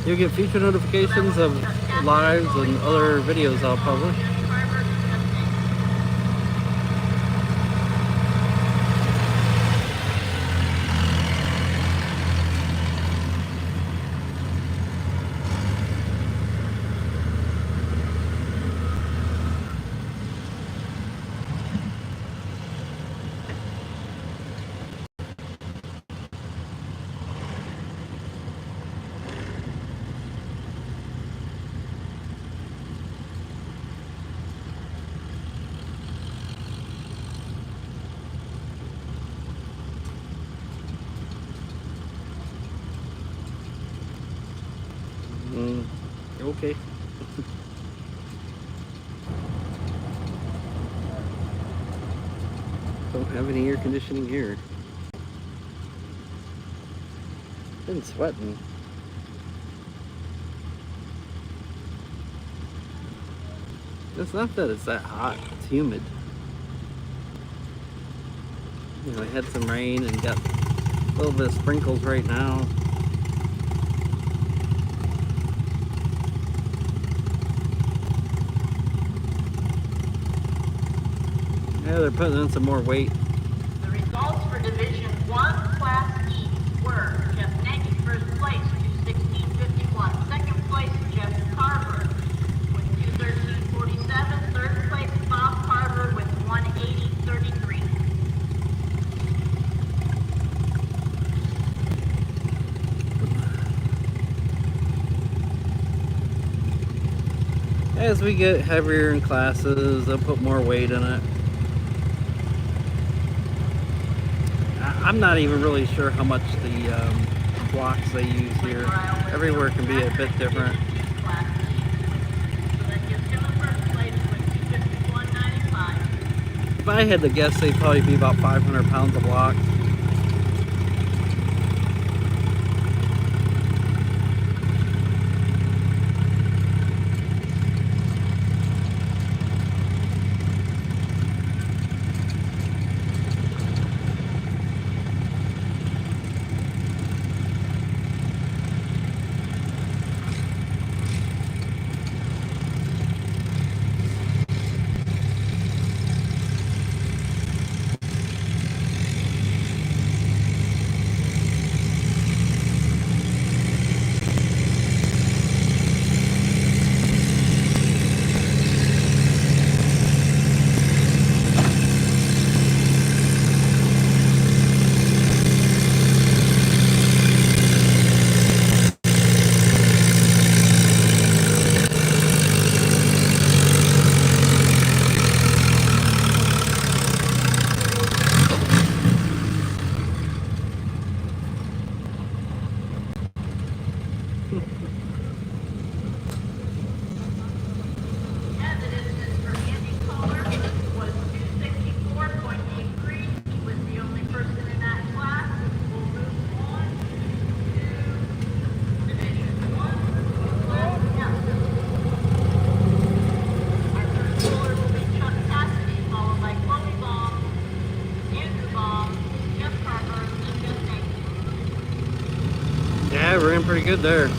[SPEAKER 1] You'll get future notifications of lives and other videos I'll publish. Okay. Don't have any air conditioning here. Been sweating. It's not that it's that hot, it's humid. You know, we had some rain and got a little bit of sprinkles right now. Yeah, they're putting in some more weight.
[SPEAKER 2] The results for Division 1 Class E were Jeff Nagy, first place, 2:16.51. Second place, Jeff Carver with 2:13.47. Third place, Bob Carver with 1:80.33.
[SPEAKER 1] As we get heavier in classes, they'll put more weight in it. I'm not even really sure how much the blocks they use here. Everywhere can be a bit different.
[SPEAKER 2] So that gives him a first place with 251.95.
[SPEAKER 1] If I had to guess, they'd probably be about 500 pounds a block. Yeah, we ran pretty good there.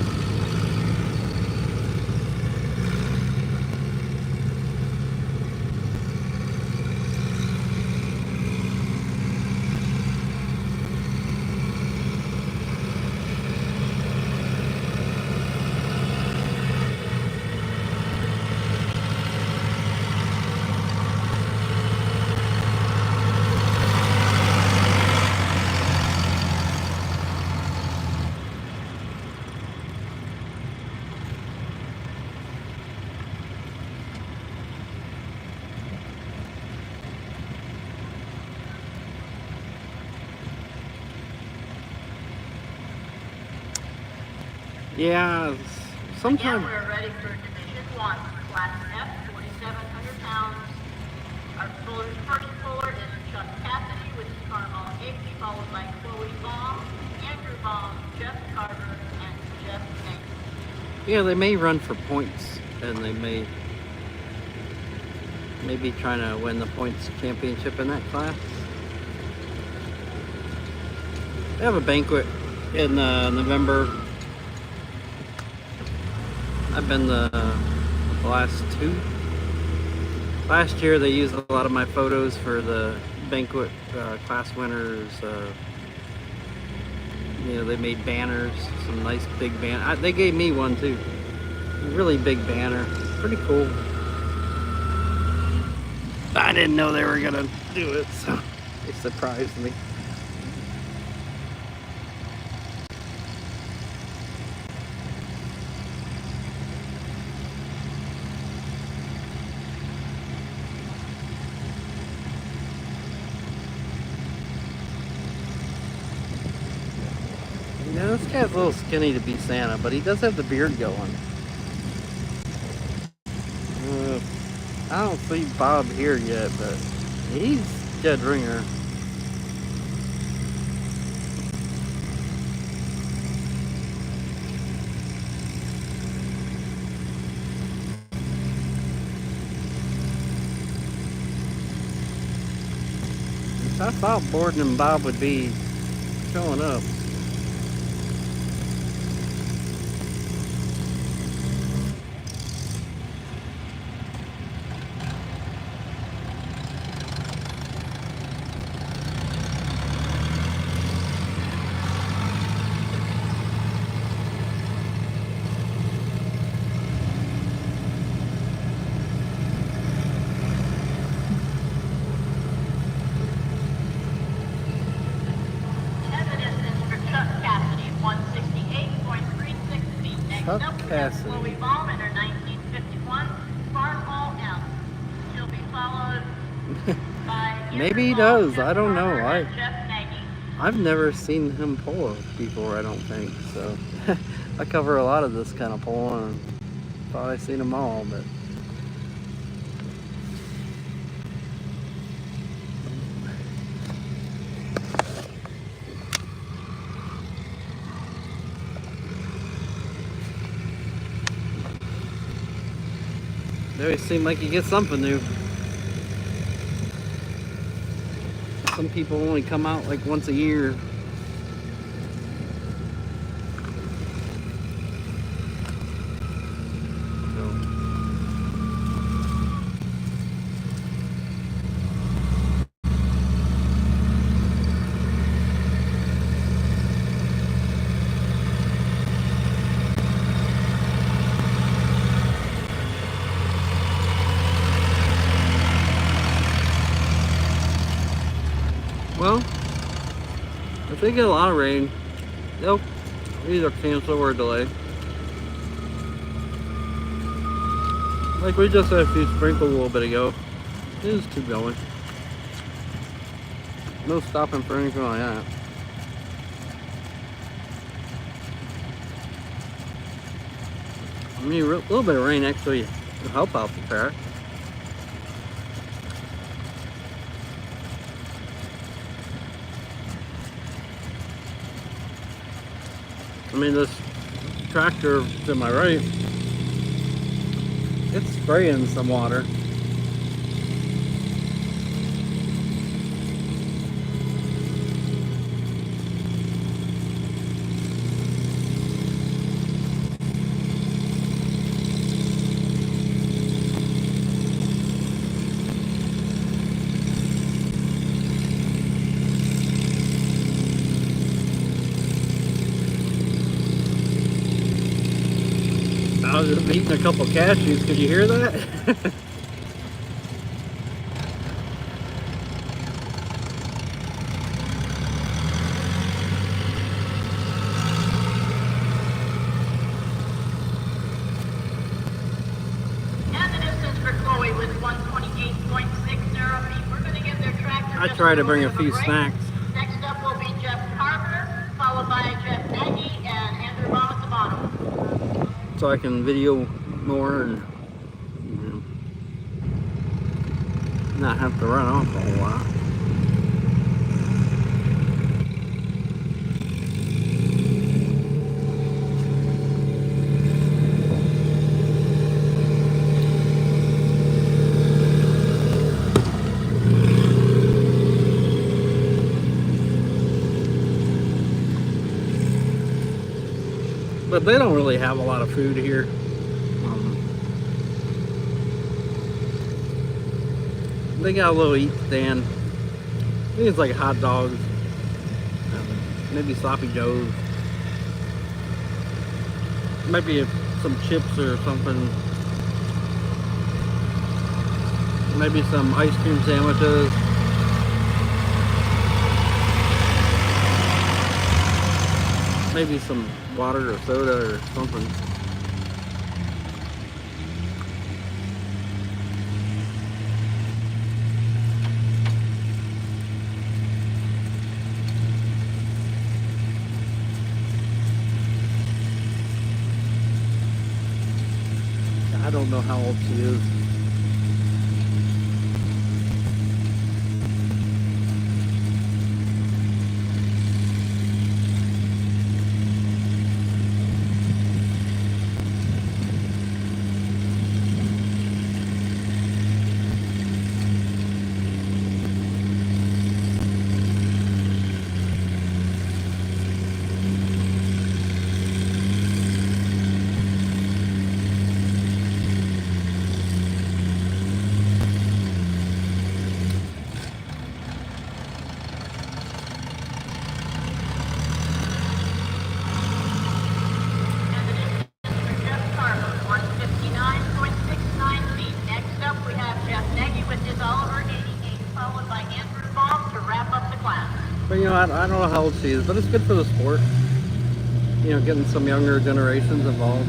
[SPEAKER 1] Yeah, sometime.
[SPEAKER 2] Again, we're ready for Division 1, Class F, 2,700 pounds. Our first puller is Chuck Cassidy with his car model 80, followed by Chloe Baum, Andrew Baum, Jeff Carter, and Jeff Nate.
[SPEAKER 1] Yeah, they may run for points, and they may be trying to win the points championship in that class. They have a banquet in November. I've been the last two. Last year they used a lot of my photos for the banquet class winners. You know, they made banners, some nice big banner. They gave me one too. A really big banner. Pretty cool. I didn't know they were gonna do it, so it surprised me. You know, this guy's a little skinny to be Santa, but he does have the beard going. I don't see Bob here yet, but he's dead ringer. I thought Borden and Bob would be showing up. Chuck Cassidy.
[SPEAKER 2] Chloe Baum in her 1951 Farmall M. She'll be followed by
[SPEAKER 1] Maybe he does. I don't know.
[SPEAKER 2] Jeff Nagy.
[SPEAKER 1] I've never seen him pull before, I don't think. So I cover a lot of this kind of pulling and thought I'd seen them all, but they always seem like you get something new. Some people only come out like once a year. Well, if they get a lot of rain, they'll either cancel or delay. Like we just had a few sprinkles a little bit ago. They just keep going. No stopping for anything like that. I mean, a little bit of rain actually will help out the track. I mean, this tractor to my right, it's spraying some water. I was just eating a couple cashews. Could you hear that?
[SPEAKER 2] And the distance for Chloe was 128.60 feet. We're going to give their tractor
[SPEAKER 1] I
[SPEAKER 2] just
[SPEAKER 1] try to
[SPEAKER 2] little
[SPEAKER 1] bring
[SPEAKER 2] bit
[SPEAKER 1] a
[SPEAKER 2] of
[SPEAKER 1] few
[SPEAKER 2] break.
[SPEAKER 1] snacks.
[SPEAKER 2] Next up will be Jeff Carter, followed by Jeff Nagy and Andrew Baum at the bottom.
[SPEAKER 1] So I can video more and you know, not have to run off a whole lot. But they don't really have a lot of food here. They got a little eat stand. I think it's like hot dogs, maybe sloppy joes, maybe some chips or something, maybe some ice cream sandwiches. Maybe some water or soda or something. I don't know how old she is.
[SPEAKER 2] And the distance for Jeff Carter, 159.69 feet. Next up, we have Jeff Nagy with his Oliver 88, followed by Andrew Baum to wrap up the class.
[SPEAKER 1] But you know, I don't know how old she is, but it's good for the sport. You know, getting some younger generations involved.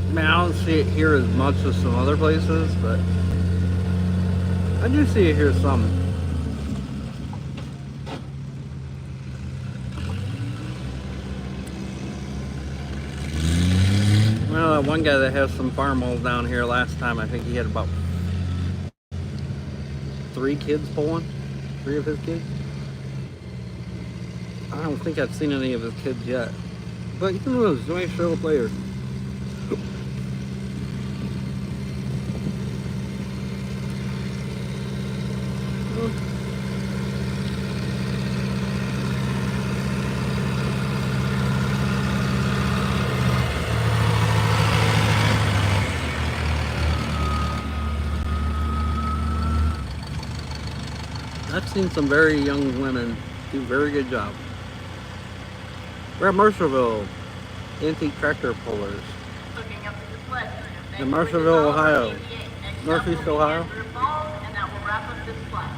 [SPEAKER 1] I mean, I don't see it here as much as some other places, but I do see it here some. Well, that one guy that has some farm moles down here last time, I think he had about 3 kids pulling. 3 of his kids. I don't think I've seen any of his kids yet. But who knows? Nice show player. I've seen some very young women do a very good job. We're at Mercerville, Antique Tractor Pullers.
[SPEAKER 2] Looking up at the sled.
[SPEAKER 1] In Mercerville, Ohio.
[SPEAKER 2] Next up
[SPEAKER 1] Northeast
[SPEAKER 2] will be
[SPEAKER 1] Ohio.
[SPEAKER 2] Andrew Baum, and that will wrap up this class.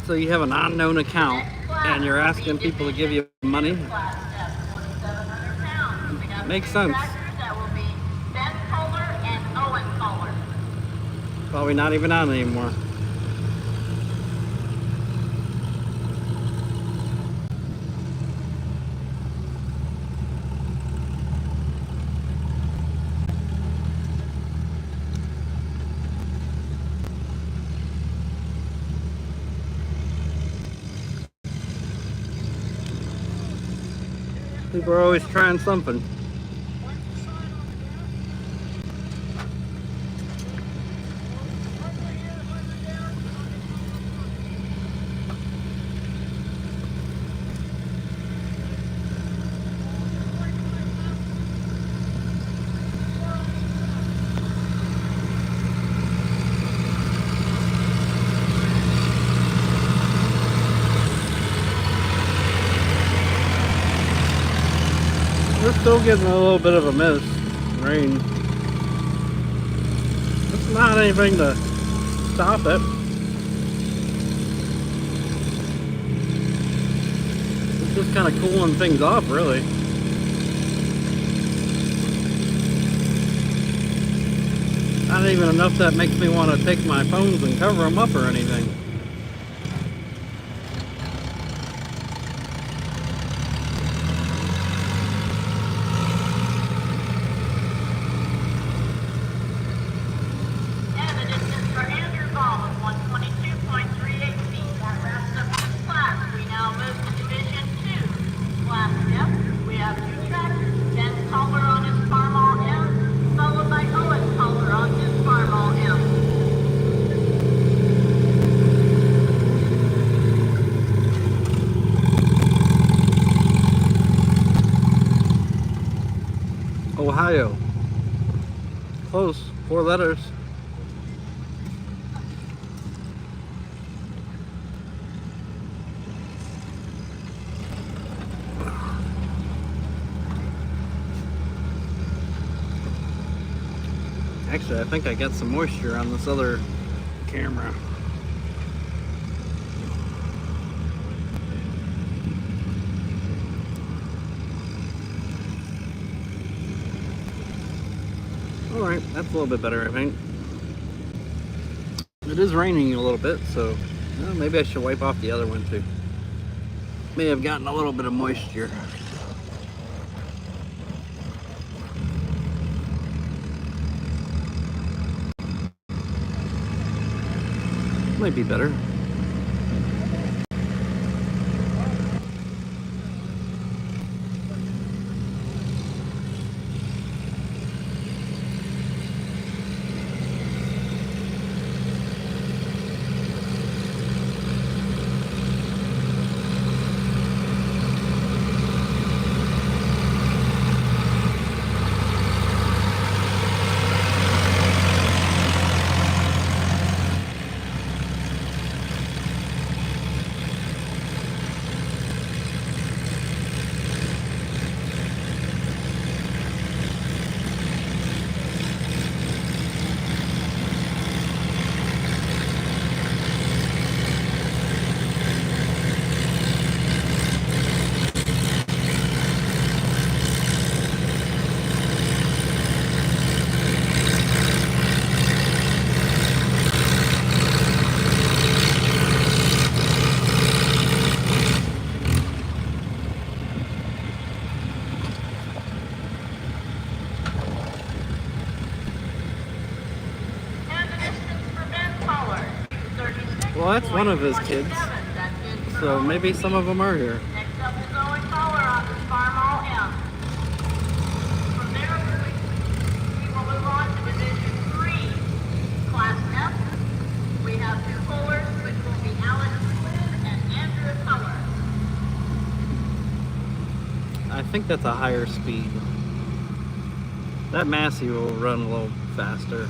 [SPEAKER 1] So you have an unknown account and you're asking people to give you money? Makes sense.
[SPEAKER 2] That will be Ben Kohler and Owen Kohler.
[SPEAKER 1] Probably not even on anymore. People are always trying something. We're still getting a little bit of a mist, rain. It's not anything to stop it. It's just kind of cooling things off, really. Not even enough that makes me want to take my phones and cover them up or anything. Ohio. Close. 4 letters. Actually, I think I got some moisture on this other camera. Alright, that's a little bit better, I think. It is raining a little bit, so well, maybe I should wipe off the other one too. May have gotten a little bit of moisture. Might be better. Well, that's one of his kids, so maybe some of them are here.
[SPEAKER 2] Next up is Owen Kohler on the Farmall M. From there, we will move on to Division 3, Class F. We have 2 Kohlers, which will be Alex Flynn and Andrew Kohler.
[SPEAKER 1] I think that's a higher speed. That Massey will run a little faster.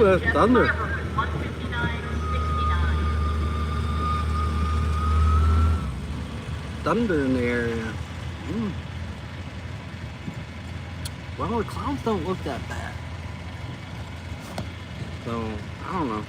[SPEAKER 1] Ooh, that's
[SPEAKER 2] Jeff
[SPEAKER 1] thunder.
[SPEAKER 2] Carver with 159.69.
[SPEAKER 1] Thunder in the area. Well, the clouds don't look that bad. So, I don't know.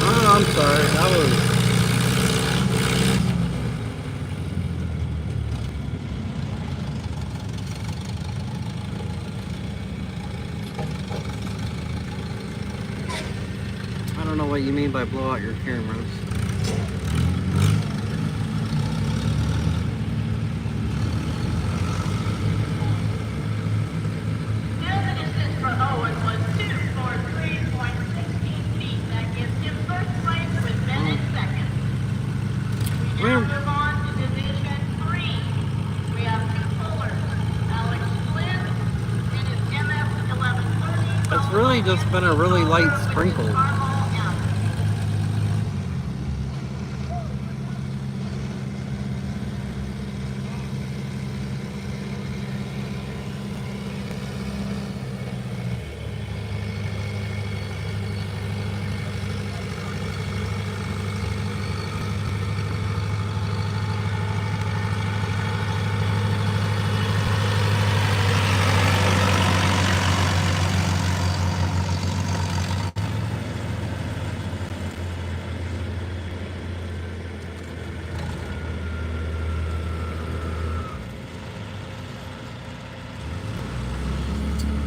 [SPEAKER 1] Oh, I'm sorry. That was... I don't know what you mean by blow out your cameras.
[SPEAKER 2] The distance for Owen was 243.16 feet. That gives him first place with Ben in second. We now move on to Division 3. We have two pullers, Alex Flynn and his MF 1130.
[SPEAKER 1] It's really just been a really light sprinkle.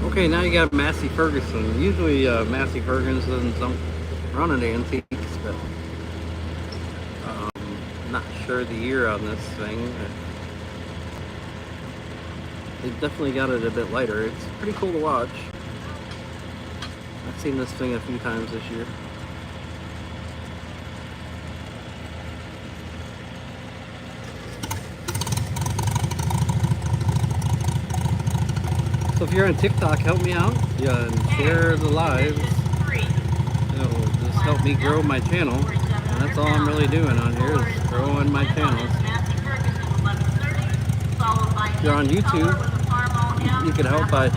[SPEAKER 1] Okay, now you got Massey Ferguson. Usually Massey Ferguson don't run an antiques, but not sure the year on this thing. They definitely got it a bit lighter. It's pretty cool to watch. I've seen this thing a few times this year. So if you're on TikTok, help me out. Yeah, and share the lives. It'll just help me grow my channel. And that's all I'm really doing on here is growing my channels. If you're on YouTube, you can help by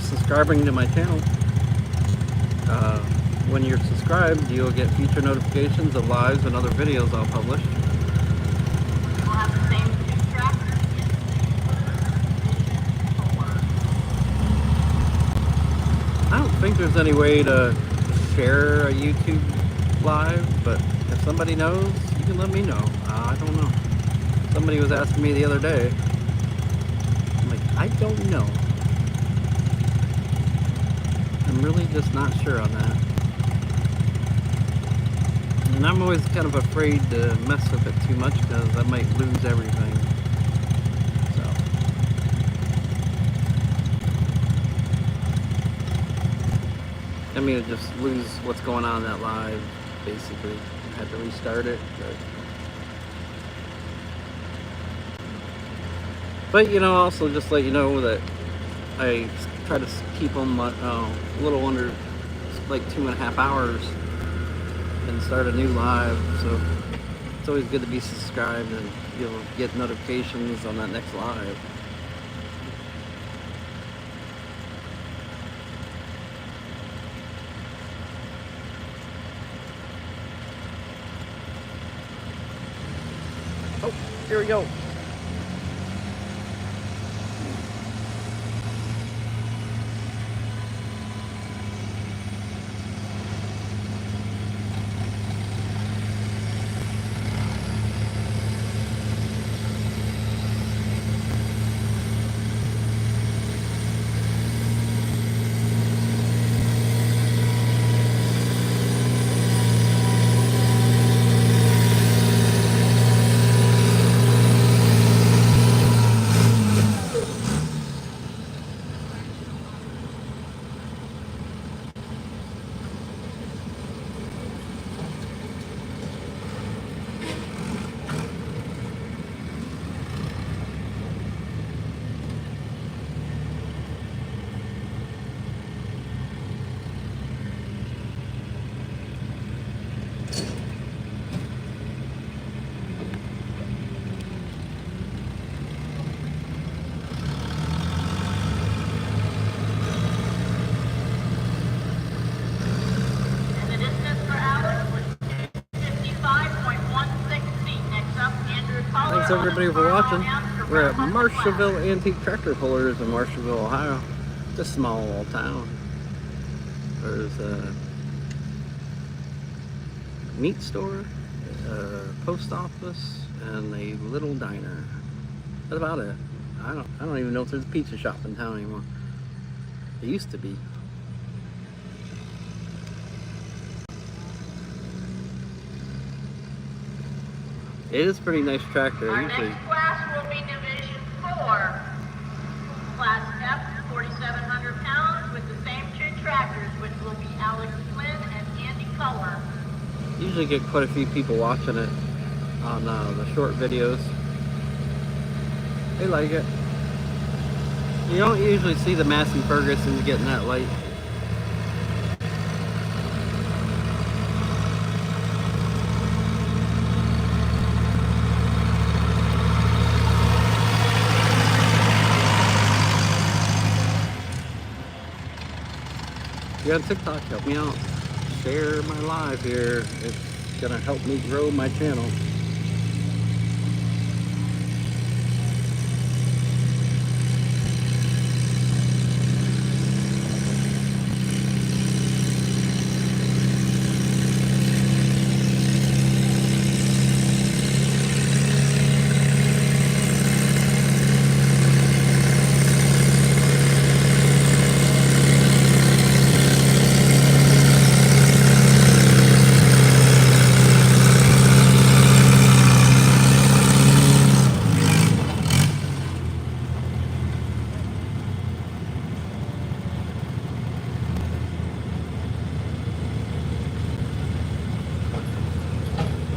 [SPEAKER 1] subscribing to my channel. When you're subscribed, you'll get future notifications of lives and other videos I'll publish. I don't think there's any way to share a YouTube live, but if somebody knows, you can let me know. I don't know. Somebody was asking me the other day. I'm like, I don't know. I'm really just not sure on that. And I'm always kind of afraid to mess with it too much because I might lose everything. I mean, just lose what's going on in that live, basically. I had to restart it. But you know, also just let you know that I try to keep them a little under like 2.5 hours and start a new live. So it's always good to be subscribed and you'll get notifications on that next live. Oh, here we go. Thanks everybody for watching. We're at Marshallville Antique Tractor Pullers in Marshallville, Ohio. It's a small little town. There's a meat store, a post office, and a little diner. That's about it. I don't even know if there's a pizza shop in town anymore. It used to be. It is a pretty nice tractor.
[SPEAKER 2] Our
[SPEAKER 1] Usually,
[SPEAKER 2] next class will be Division 4. Class F, 4,700 pounds, with the same two tractors, which will be Alex Flynn and Andy Culler.
[SPEAKER 1] usually get quite a few people watching it on the short videos. They like it. You don't usually see the Massey Fergusons getting that late. If you're on TikTok, help me out. Share my live here. It's gonna help me grow my channel.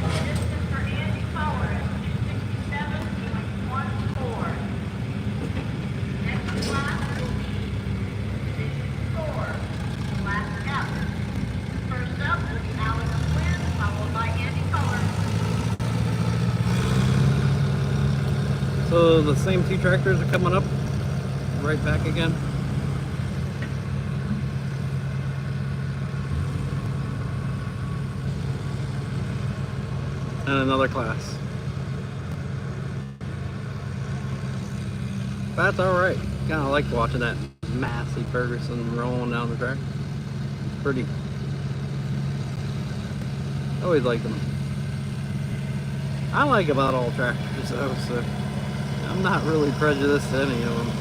[SPEAKER 2] Distance for Andy Culler is 267.14. Next class will be Division 4. Class F. First up will be Alex Flynn, followed by Andy Culler.
[SPEAKER 1] So the same two tractors are coming up right back again. And another class. That's alright. Kinda like watching that Massey Ferguson rolling down the track. It's pretty. Always liked them. I like about all tractors though, so I'm not really prejudiced to any of them.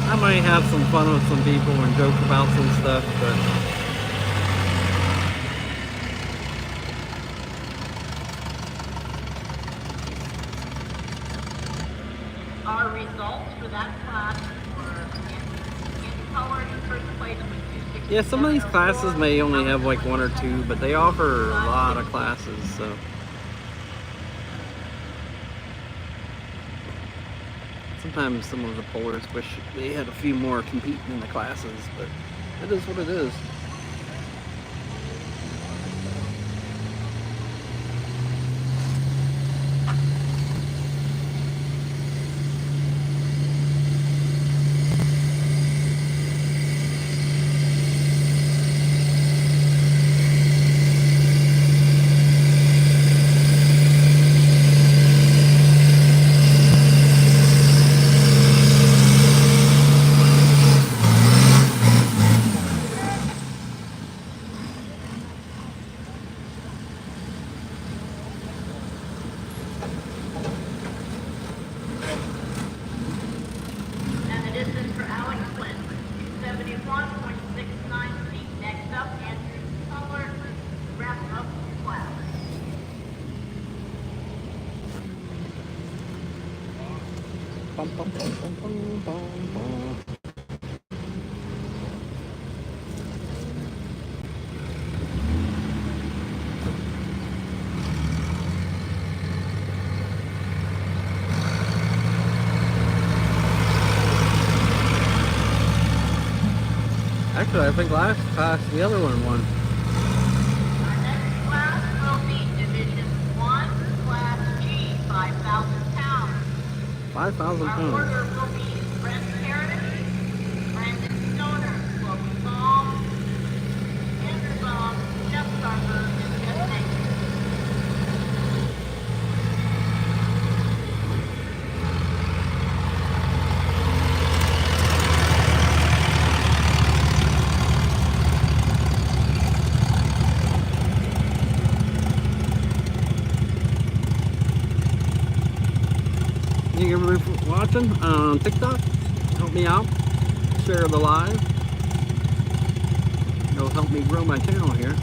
[SPEAKER 1] I might have some fun with some people and joke about some stuff, but
[SPEAKER 2] Our results for that class were Andy Culler in first place with 267.
[SPEAKER 1] yeah, some of these classes may only have like one or two, but they offer a lot of classes, so. Sometimes some of the pullers wish they had a few more competing in the classes, but it is what it is.
[SPEAKER 2] And the distance for Alex Flynn, 271.69 feet. Next up, Andrew Culler, wrap up the class.
[SPEAKER 1] Bum, bum, bum, bum, bum, bum, bum. Actually, I think last class the other one won.
[SPEAKER 2] Our next class will be Division 1, Class G, 5,000 pounds.
[SPEAKER 1] 5,000
[SPEAKER 2] Our
[SPEAKER 1] pounds.
[SPEAKER 2] order will be Brent Heritage, Brandon Stoner, Chloe Baum, Andrew Baum, Jeff Sarver, and Jeff Nate.
[SPEAKER 1] Thank you everybody for watching on TikTok. Help me out. Share the live. It'll help me grow my channel here.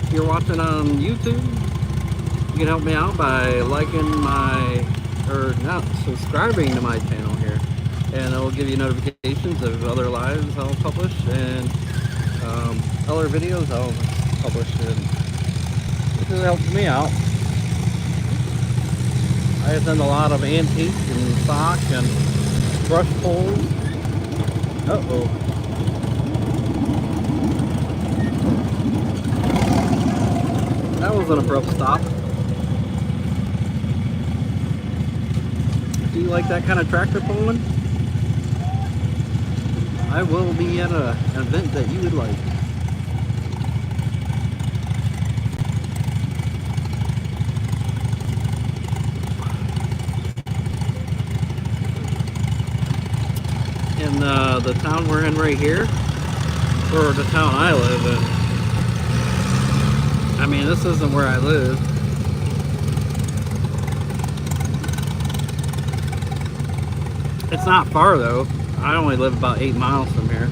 [SPEAKER 1] If you're watching on YouTube, you can help me out by liking my, or not, subscribing to my channel here. And it will give you notifications of other lives I'll publish and other videos I'll publish. And it really helps me out. I have done a lot of antique and sock and brush pulls. Uh-oh. That was an abrupt stop. Do you like that kind of tractor pulling? I will be at an event that you would like. In the town we're in right here, or the town I live in. I mean, this isn't where I live. It's not far though. I only live about 8 miles from here.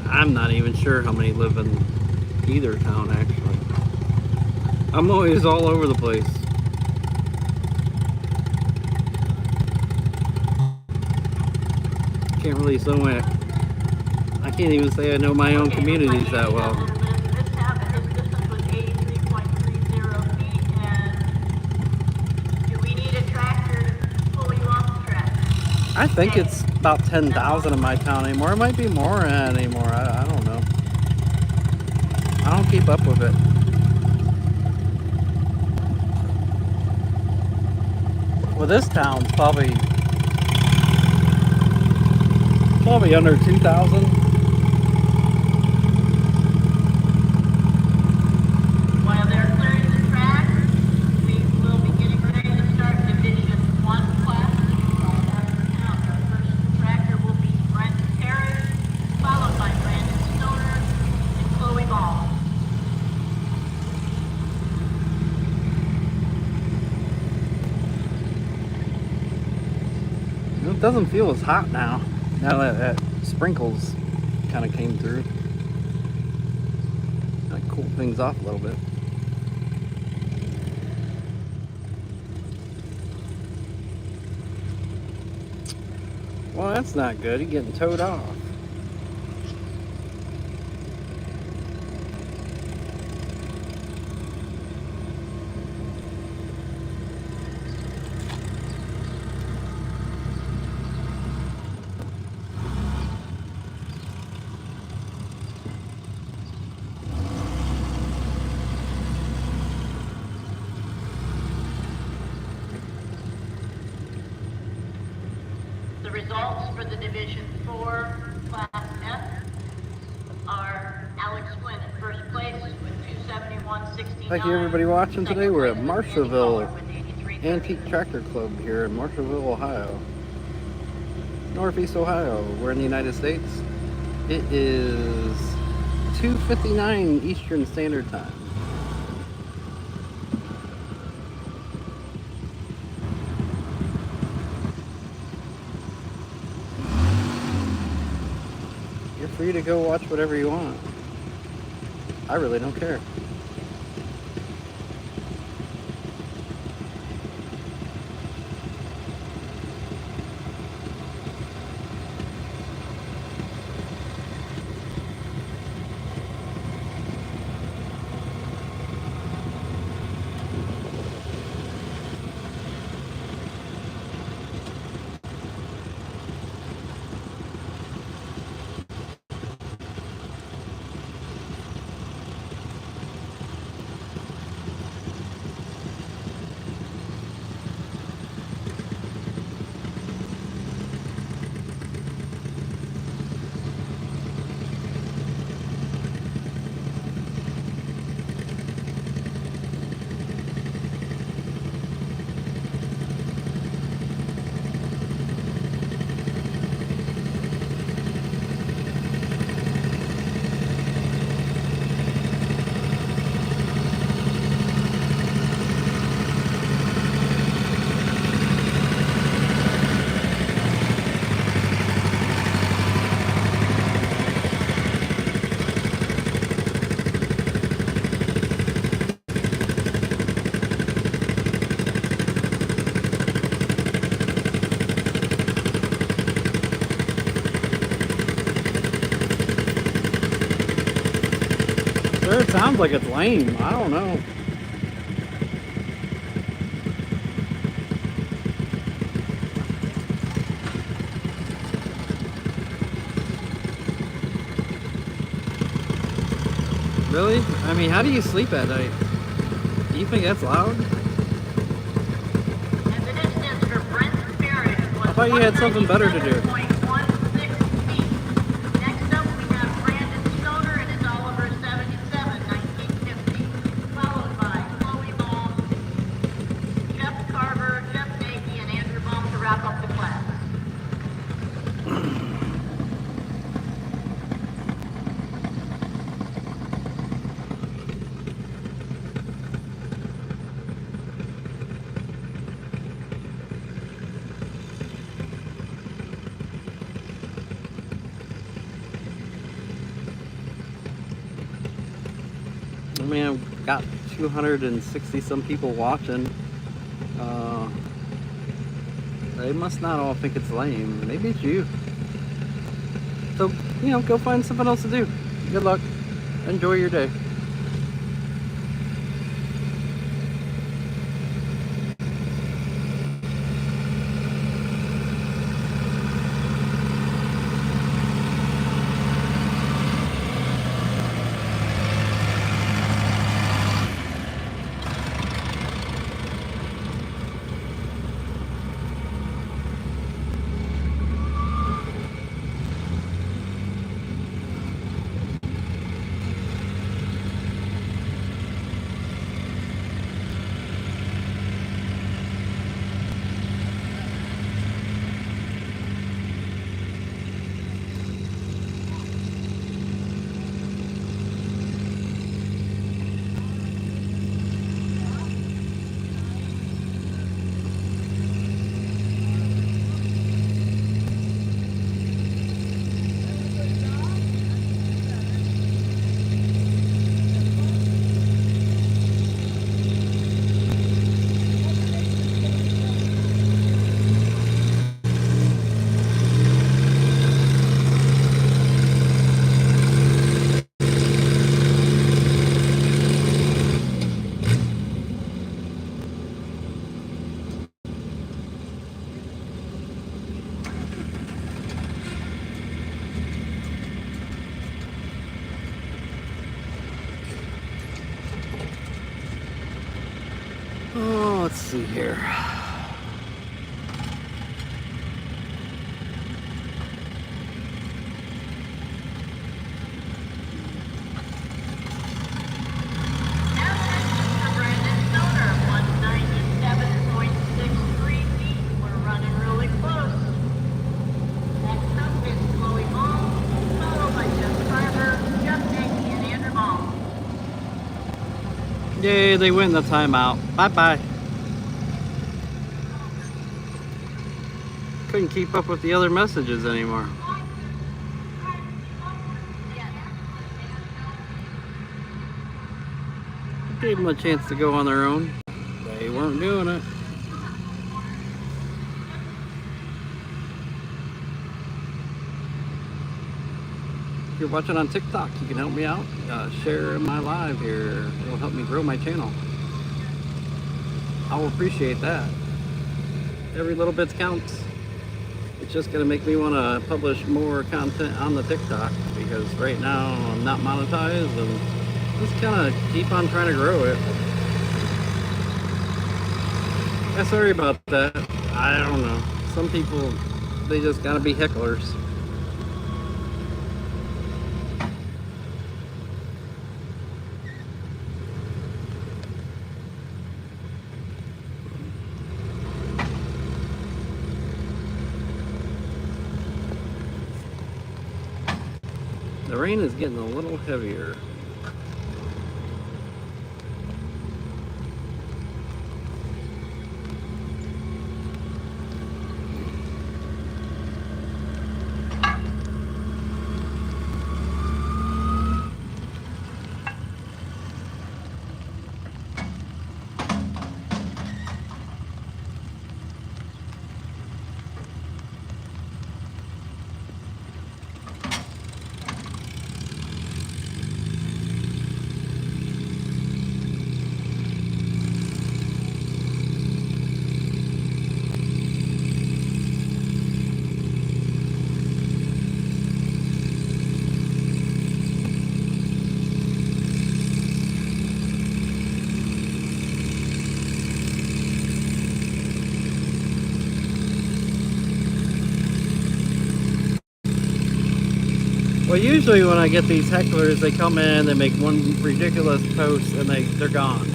[SPEAKER 1] I'm not even sure how many live in either town actually. I'm always all over the place. Can't really say I can't even say I know my own communities that well.
[SPEAKER 2] This distance was 83.30 feet, and do we need a tractor to pull you off the track?
[SPEAKER 1] I think it's about 10,000 in my town anymore. It might be more anymore. I don't know. I don't keep up with it. Well, this town's probably under 2,000.
[SPEAKER 2] While they're clearing the track, we will be getting ready to start Division 1 class. Our first tractor will be Brent Terry, followed by Brandon Stoner and Chloe Ball.
[SPEAKER 1] It doesn't feel as hot now. Now that sprinkles kind of came through. That cooled things off a little bit. Well, that's not good. You're getting towed off.
[SPEAKER 2] The results for the Division 4 Class F are Alex Quinn in first place with 271.69.
[SPEAKER 1] Thank you everybody watching today. We're at Marshallville Antique Tractor Club here in Marshallville, Ohio. Northeast Ohio. We're in the United States. It is 2:59 Eastern Standard Time. You're free to go watch whatever you want. I really don't care. sounds like it's lame. I don't know. Really? I mean, how do you sleep at night? Do you think that's loud?
[SPEAKER 2] And the distance for Brent Spirit was
[SPEAKER 1] I thought you had something better to do.
[SPEAKER 2] 197.16 feet. Next up, we have Brandon Stoner and his Oliver 77-1950, followed by Chloe Baum, Jeff Carver, Jeff Nagy, and Andrew Baum to wrap up the class.
[SPEAKER 1] I mean, I've got 260 some people watching. They must not all think it's lame. Maybe it's you. So, you know, go find something else to do. Good luck. Enjoy your day. Oh, let's see here.
[SPEAKER 2] Brandon Stoner, 197.63 feet. We're running really close. Next up is Chloe Baum, followed by Jeff Carver, Jeff Nagy, and Andrew Baum.
[SPEAKER 1] Yay, they win the timeout. Bye-bye. Couldn't keep up with the other messages anymore. Gave them a chance to go on their own. They weren't doing it. If you're watching on TikTok, you can help me out. Share my live here. It'll help me grow my channel. I'll appreciate that. Every little bit counts. It's just gonna make me want to publish more content on the TikTok because right now I'm not monetized and just kind of keep on trying to grow it. Yeah, sorry about that. I don't know. Some people, they just gotta be hecklers. The rain is getting a little heavier. Well, usually when I get these hecklers, they come in, they make one ridiculous post, and they're gone.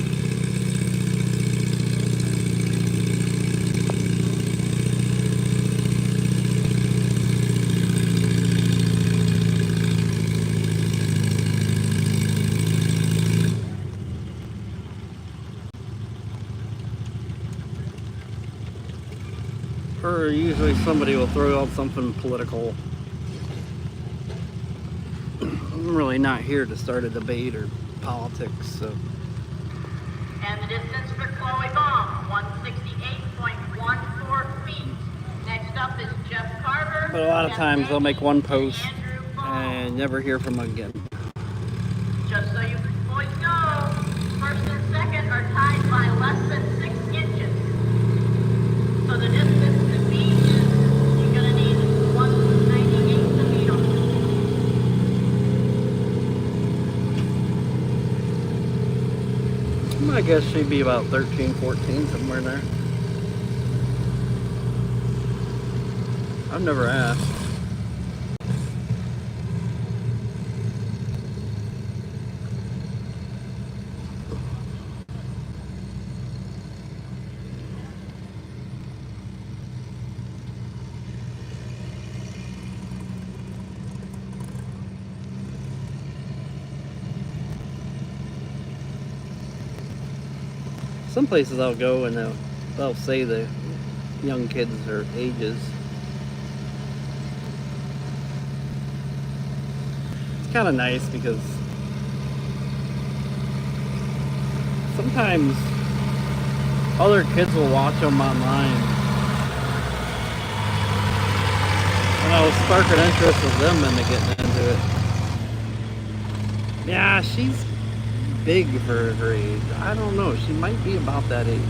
[SPEAKER 1] Or usually somebody will throw out something political. I'm really not here to start a debate or politics, so.
[SPEAKER 2] And the distance for Chloe Baum, 168.14 feet. Next up is Jeff Carver.
[SPEAKER 1] But a lot of
[SPEAKER 2] Jeff
[SPEAKER 1] times they'll make one post
[SPEAKER 2] Andrew Baum.
[SPEAKER 1] and never hear from them again.
[SPEAKER 2] Just so you boys know, first and second are tied by less than 6 inches. So the distance to beat is, you're going to need 198 to beat them.
[SPEAKER 1] I guess she'd be about 13, 14, somewhere in there. I've never asked. Some places I'll go and they'll say the young kids their ages. It's kind of nice because sometimes other kids will watch them online, and I'll spark an interest of them into getting into it. Yeah, she's big for her age. I don't know. She might be about that age.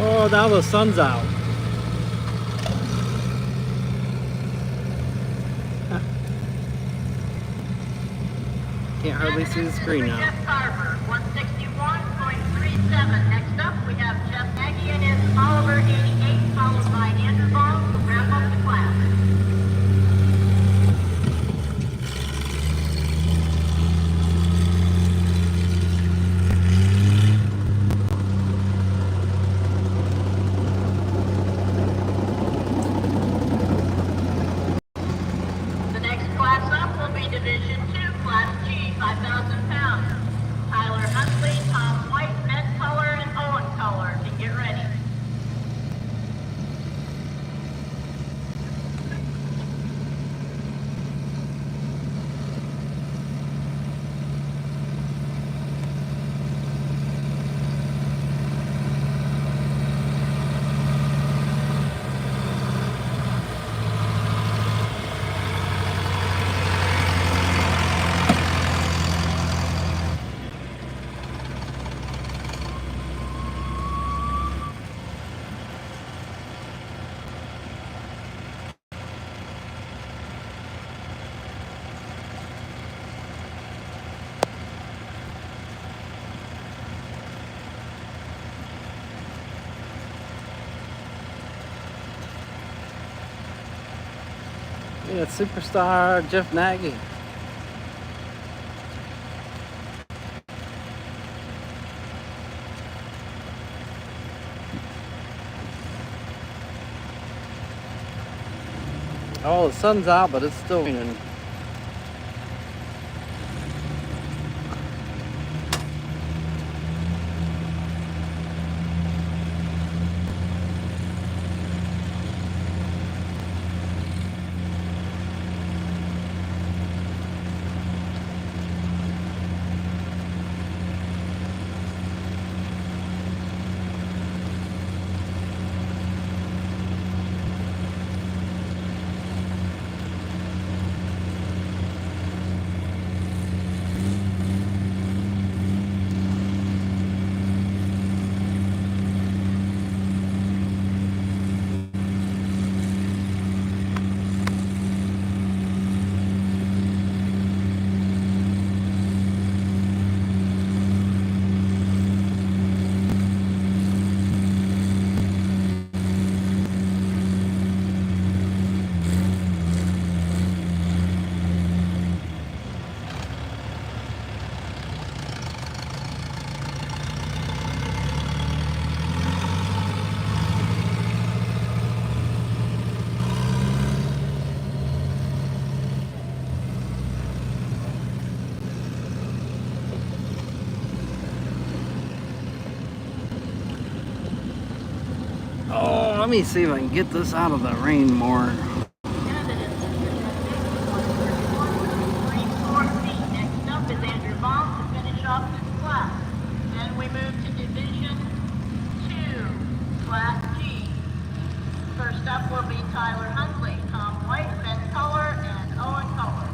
[SPEAKER 1] Oh, now the sun's out. Can't hardly see the screen now.
[SPEAKER 2] Jeff Carver, 161.37. Next up, we have Jeff Nagy and his Oliver 88, followed by Andrew Baum to wrap up the class. The next class up will be Division 2, Class G, 5,000 pounds. Tyler Huntley, Tom White, Med Color, and Owen Color to get ready.
[SPEAKER 1] Yeah, it's superstar Jeff Nagy. Oh, the sun's out, but it's still raining. let me see if I can get this out of the rain more.
[SPEAKER 2] Candidates in feet. Next up is Andrew Baum to finish off this class. And we move to Division 2, Class G. First up will be Tyler Huntley, Tom White, Ben Culler, and Owen Culler.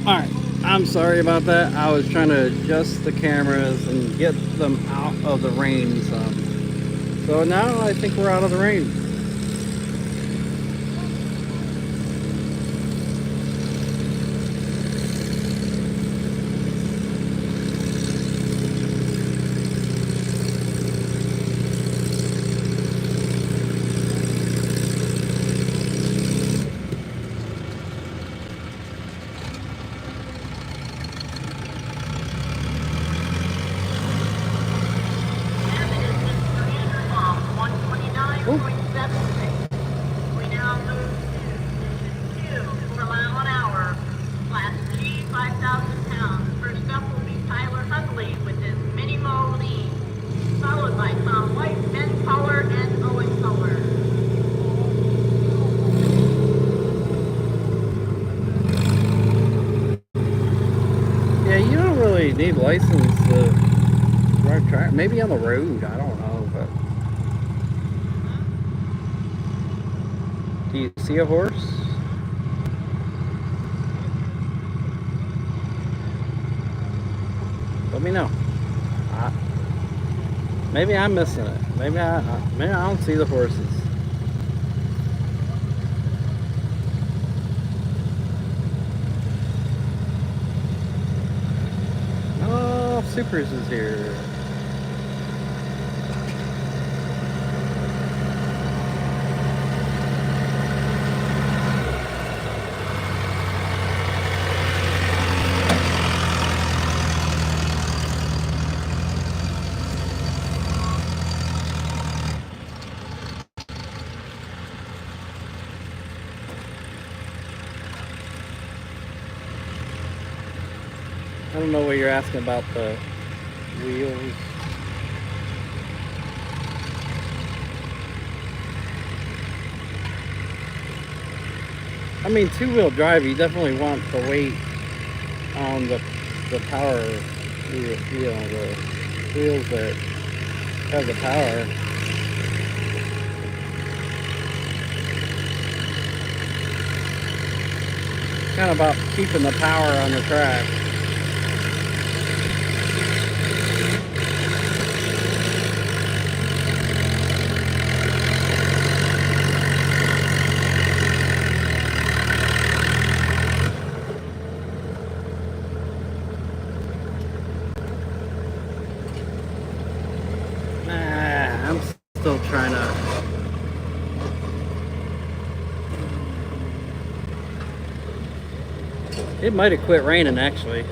[SPEAKER 1] Alright, I'm sorry about that. I was trying to adjust the cameras and get them out of the rain some. So now I think we're out of the rain.
[SPEAKER 2] We now move to Division 2, 4 mile an hour, Class G, 5,000 pounds. First up will be Tyler Huntley with his mini lead, followed by Tom White, Ben Culler, and Owen Culler.
[SPEAKER 1] Yeah, you don't really need license to drive track. Maybe on the road, I don't know, but do you see a horse? Let me know. Maybe I'm missing it. Maybe I don't see the horses. Oh, Supers is here. I don't know what you're asking about the wheels. I mean, two-wheel drive, you definitely want the weight on the power wheel, you know, the wheels that have the power. Kind of about keeping the power on the track. I'm still trying to. It might have quit raining actually.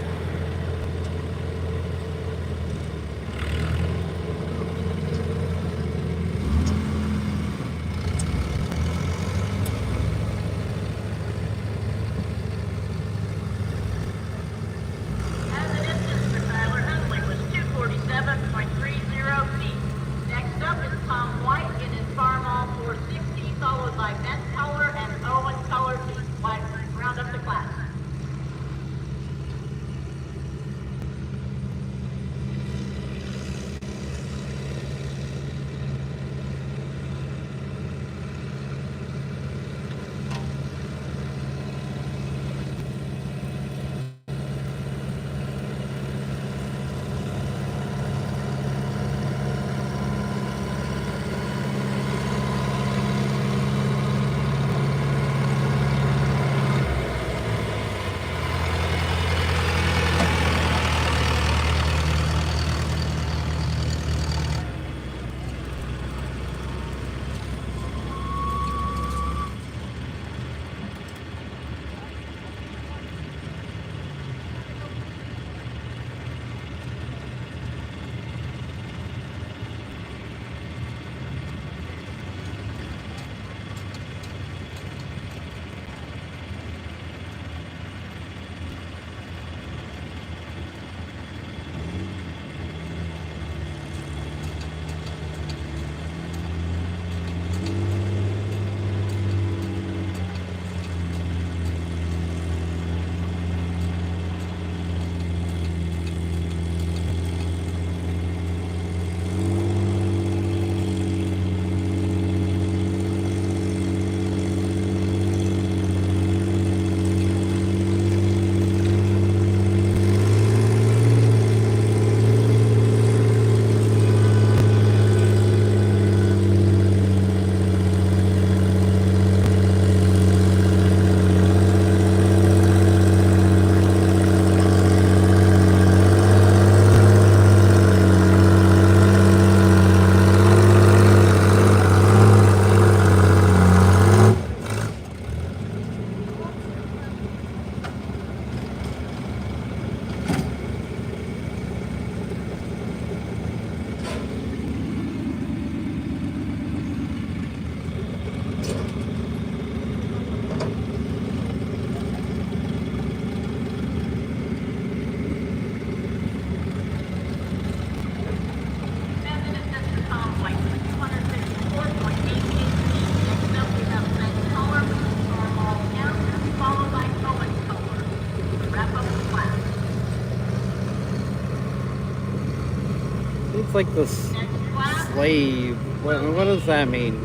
[SPEAKER 1] It's like this
[SPEAKER 2] Next class,
[SPEAKER 1] slave. What does that mean?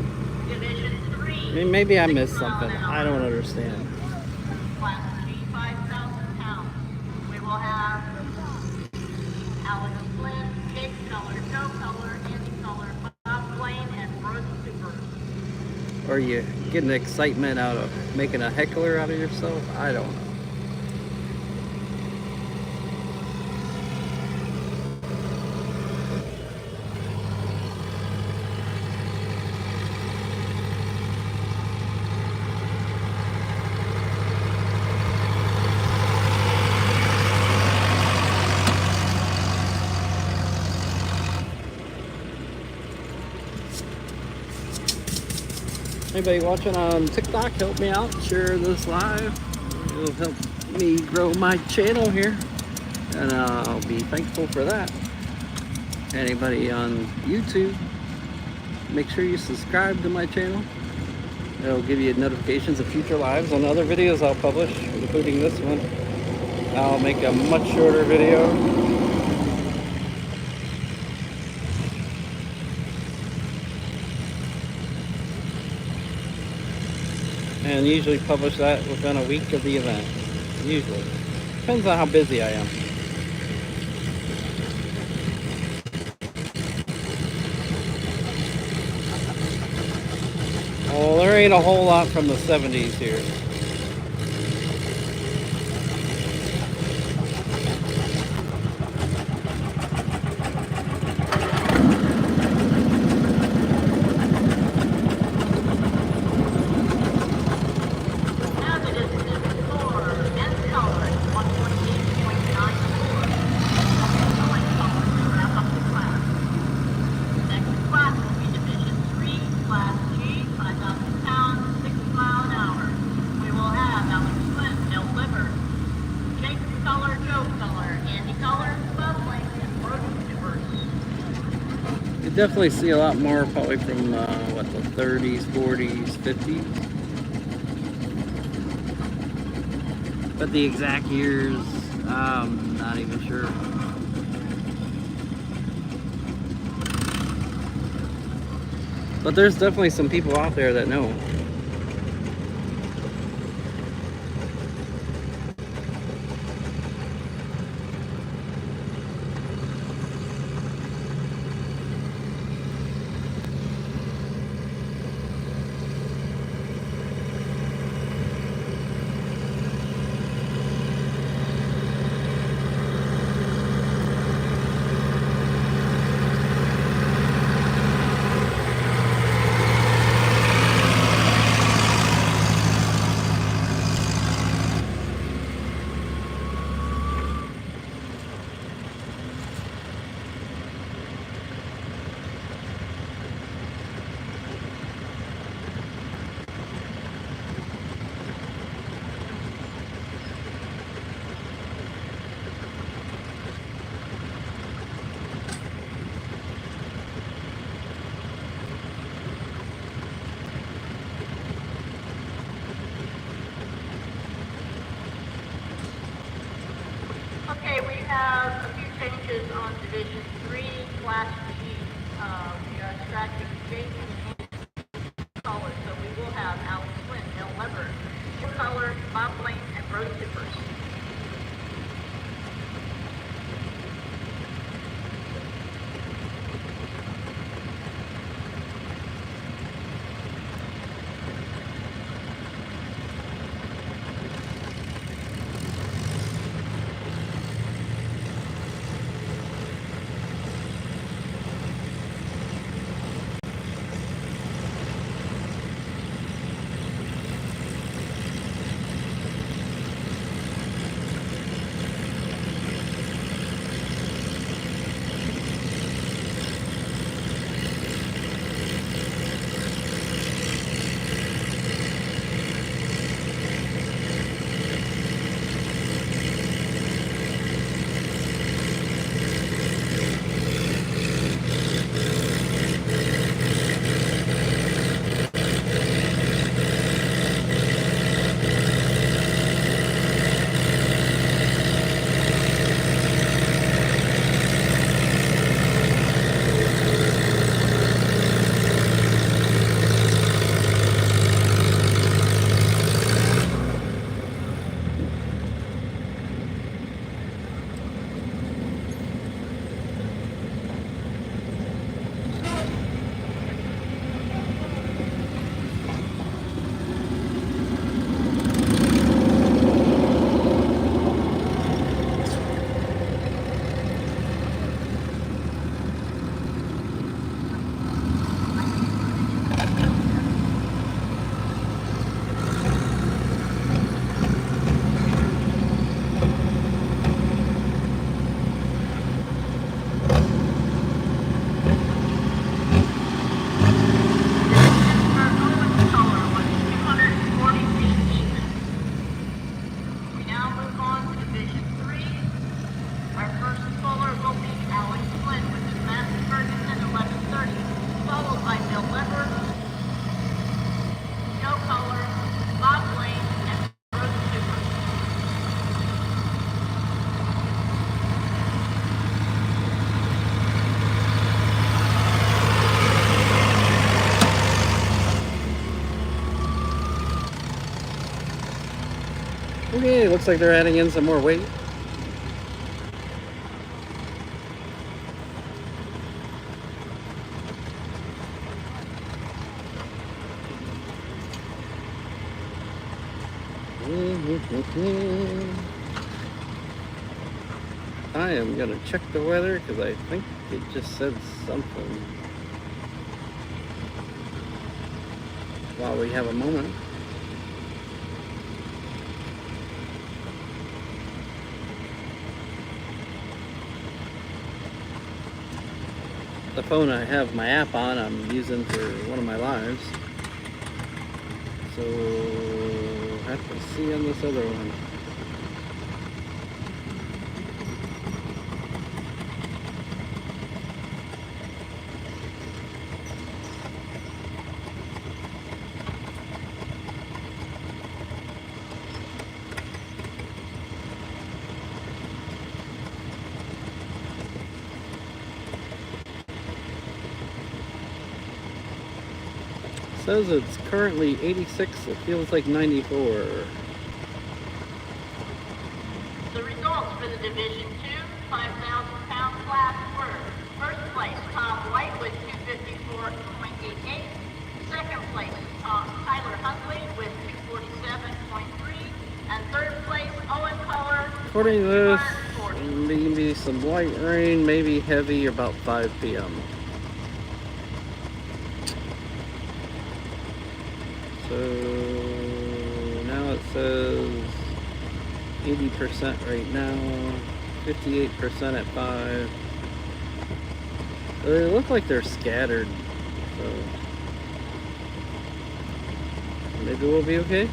[SPEAKER 2] Division 3.
[SPEAKER 1] I mean, maybe I missed
[SPEAKER 2] 6 mile
[SPEAKER 1] something.
[SPEAKER 2] an hour.
[SPEAKER 1] I don't understand.
[SPEAKER 2] Class G, 5,000 pounds. We will have Alex Flynn, Jake Color, Joe Color, Andy Color, Bob Blaine, and Brooke Cooper.
[SPEAKER 1] Or you getting excitement out of making a heckler out of yourself? I don't know. Anybody watching on TikTok, help me out, share this live. It'll help me grow my channel here, and I'll be thankful for that. Anybody on YouTube, make sure you subscribe to my channel. It'll give you notifications of future lives and other videos I'll publish, including this one. I'll make a much shorter video. And usually publish that within a week of the event. Usually. Depends on how busy I am. Well, there ain't a whole lot from the 70s here.
[SPEAKER 2] Now the distance for and color, 128.94. Going color to wrap up the class. Next class will be Division 3, Class G, 5,000 pounds, 6 mile an hour. We will have Alex Flynn, Bill Liver, Jake Color, Joe Color, Andy Color, Bob Blaine, and Brooke Cooper.
[SPEAKER 1] You definitely see a lot more probably from, the 30s, 40s, 50s. But the exact years, I'm not even sure. But there's definitely some people out there that know.
[SPEAKER 2] Okay, we have a few changes on Division 3, Class G. We are extracting Jason and Color, so we will have Alex Flynn, Bill Weber, Joe Color, Bob Blaine, and Brooke Cooper.
[SPEAKER 1] Okay, looks like they're adding in some more weight. I am gonna check the weather because I think it just said something while we have a moment. The phone I have my app on, I'm using for one of my lives. So I have to see on this other one. Says it's currently 86, it feels like 94.
[SPEAKER 2] The results for the Division 2 5,000-pound class were: first place, Tom White with 254.88. Second place, Tyler Huntley with 247.3. And third place, Owen Power.
[SPEAKER 1] According to this, maybe some light rain, maybe heavy about 5 p.m. So now it says 80% right now, 58% at 5. They look like they're scattered, so maybe we'll be okay.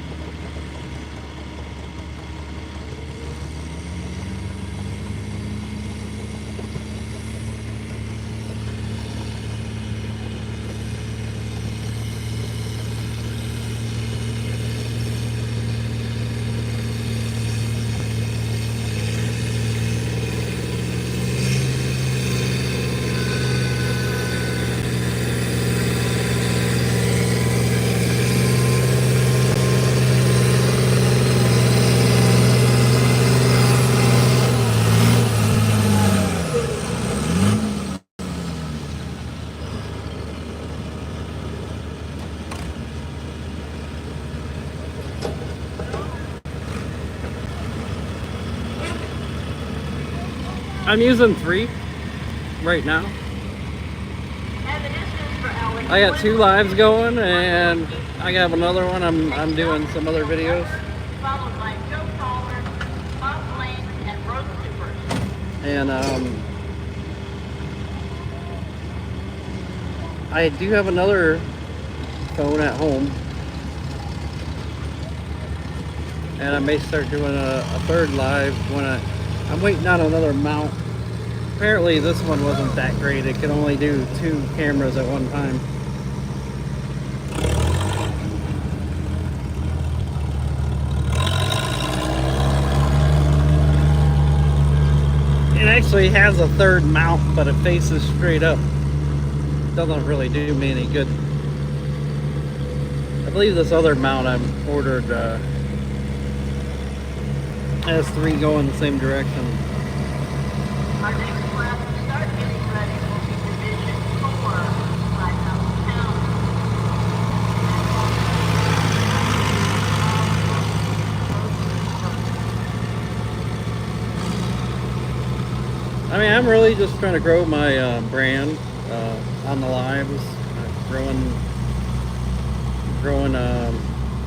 [SPEAKER 1] I'm using 3 right now. I got 2 lives going, and I have another one. I'm doing some other videos.
[SPEAKER 2] Followed by Joe Caller, Bob Lane, and Road Supers.
[SPEAKER 1] And I do have another phone at home, and I may start doing a third live when I'm waiting on another mount. Apparently this one wasn't that great. It could only do 2 cameras at one time. It actually has a third mount, but it faces straight up. Doesn't really do me any good. I believe this other mount I've ordered has 3 going the same direction.
[SPEAKER 2] Our next class to start getting ready will be Division 4, 5,000 pounds.
[SPEAKER 1] I mean, I'm really just trying to grow my brand on the lives, growing,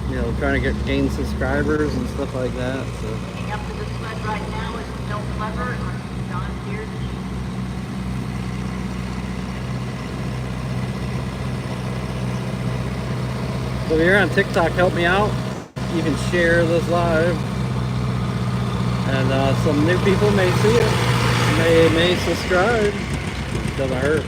[SPEAKER 1] you know, trying to gain subscribers and stuff like that. So.
[SPEAKER 2] Hooking up to the sled right now is Bill Clever and John Deere.
[SPEAKER 1] So if you're on TikTok, help me out. You can share this live, and some new people may see it. May subscribe. Doesn't hurt.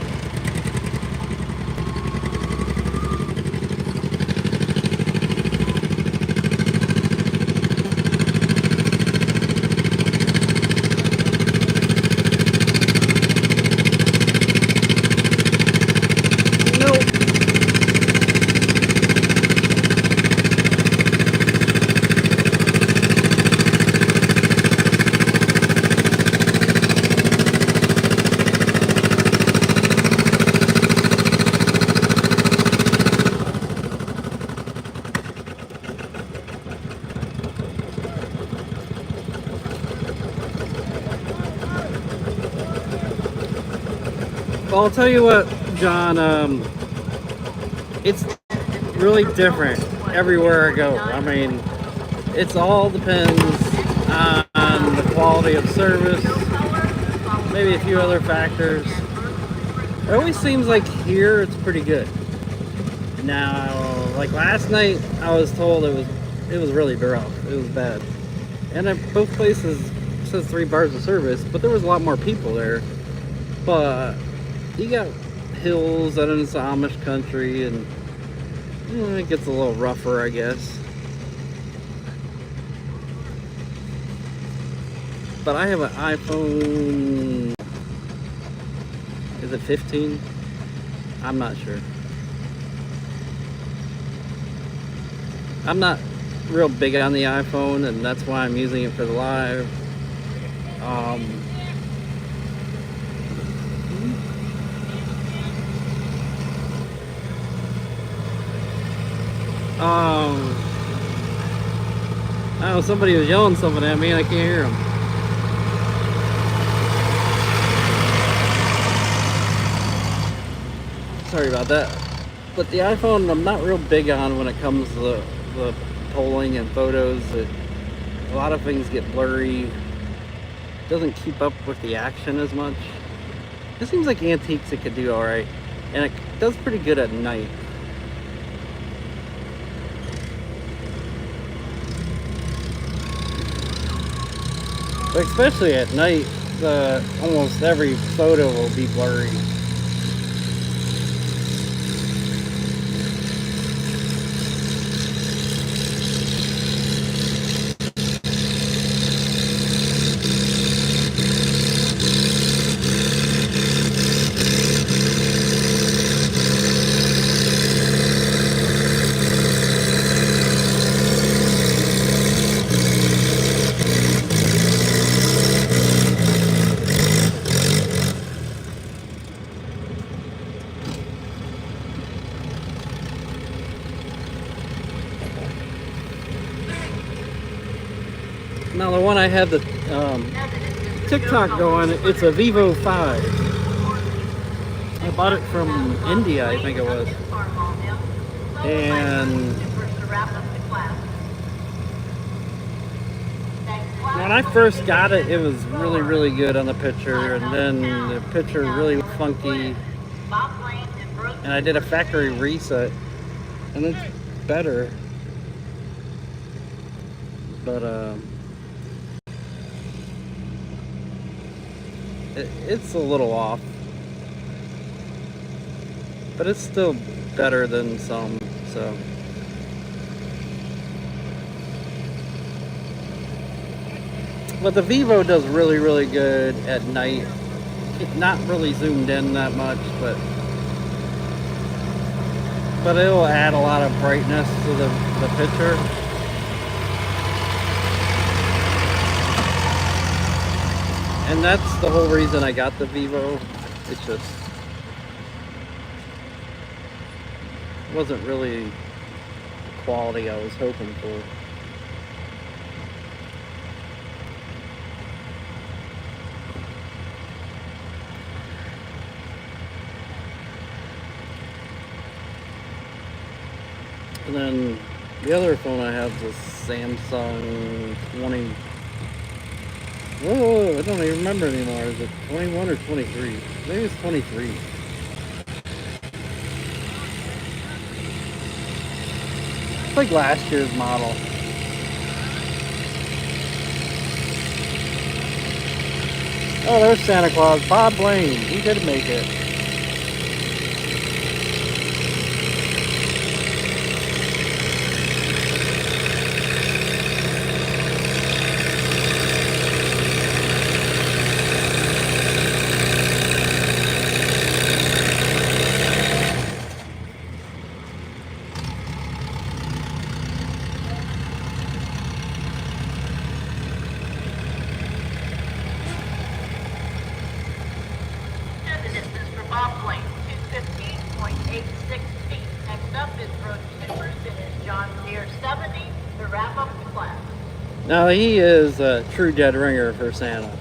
[SPEAKER 1] Well, I'll tell you what, John. It's really different everywhere I go. I mean, it's all depends on the quality of service, maybe a few other factors. It always seems like here it's pretty good. Now, like last night, I was told it was really rough. It was bad, and at both places it says 3 bars of service, but there was a lot more people there. But you got hills and it's Amish country, and it gets a little rougher, I guess. But I have an iPhone. Is it 15? I'm not sure. I'm not real big on the iPhone, and that's why I'm using it for the live. I don't know, somebody was yelling something at me and I can't hear them. Sorry about that. But the iPhone, I'm not real big on when it comes to the polling and photos. A lot of things get blurry. It doesn't keep up with the action as much. It seems like Antiques it could do alright. And it does pretty good at night. But especially at night, almost every photo will be blurry. Now the one I have the TikTok going, it's a Vivo 5. I bought it from India, I think it was. And when I first got it, it was really, really good on the picture, and then the picture really funky. And I did a factory reset, and it's better. But it's a little off, but it's still better than some, so. But the Vivo does really, really good at night. Not really zoomed in that much, but it'll add a lot of brightness to the picture. And that's the whole reason I got the Vivo. It just wasn't really the quality I was hoping for. And then the other phone I have is Samsung 20. Whoa, I don't even remember anymore. Is it 21 or 23? Maybe it's 23. It's like last year's model. Oh, there's Santa Claus. Bob Blaine. He did make it.
[SPEAKER 2] Bob Blaine, 215.86 feet. Next up is road supers. It is John Deere 70 to wrap up the class.
[SPEAKER 1] Now he is a true dead ringer for Santa.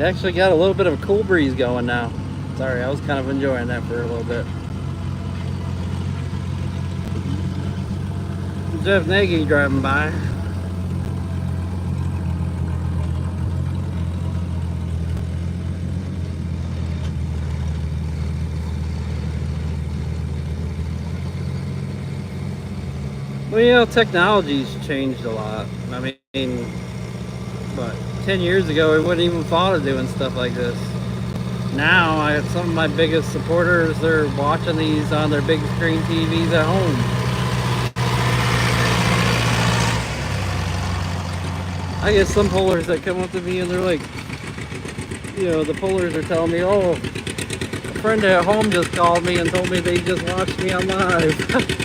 [SPEAKER 1] actually got a little bit of a cool breeze going now. Sorry, I was kind of enjoying that for a little bit. Jeff Nagy driving by. Well, you know, technology's changed a lot. I mean, what, 10 years ago, we wouldn't even thought of doing stuff like this. Now, I have some of my biggest supporters, they're watching these on their big screen TVs at home. I get some pullers that come up to me and they're like, you know, the pullers are telling me, oh, a friend at home just called me and told me they just watched me on live.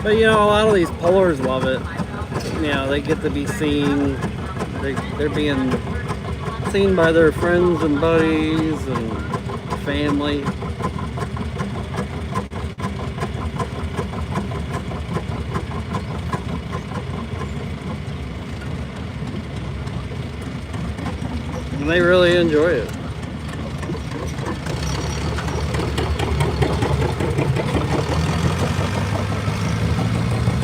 [SPEAKER 1] But you know, a lot of these pullers love it. You know, they get to be seen. They're being seen by their friends and buddies and family. And they really enjoy it.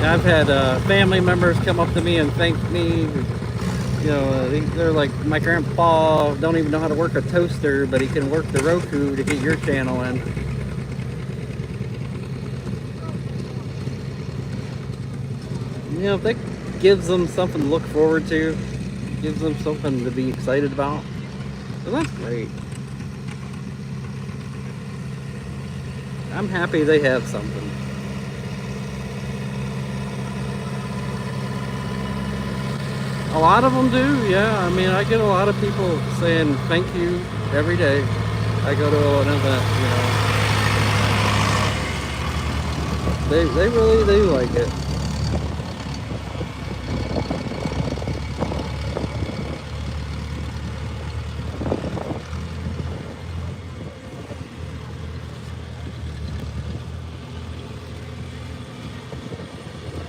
[SPEAKER 1] I've had family members come up to me and thank me. You know, they're like, my grandpa don't even know how to work a toaster, but he can work the Roku to get your channel in. You know, if that gives them something to look forward to, gives them something to be excited about, well, that's great. I'm happy they have something. A lot of them do, yeah. I mean, I get a lot of people saying thank you every day. I go to an event, you know. They really do like it.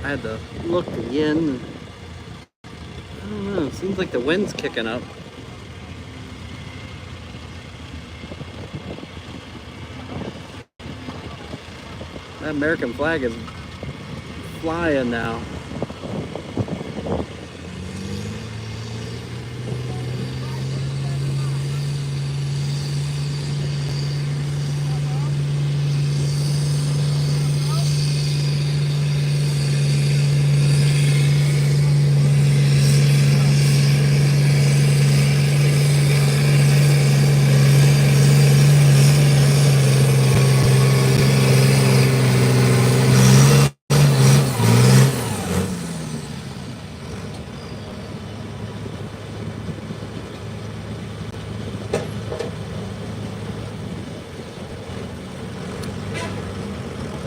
[SPEAKER 1] I had to look again. I don't know, it seems like the wind's kicking up. That American flag is flying now.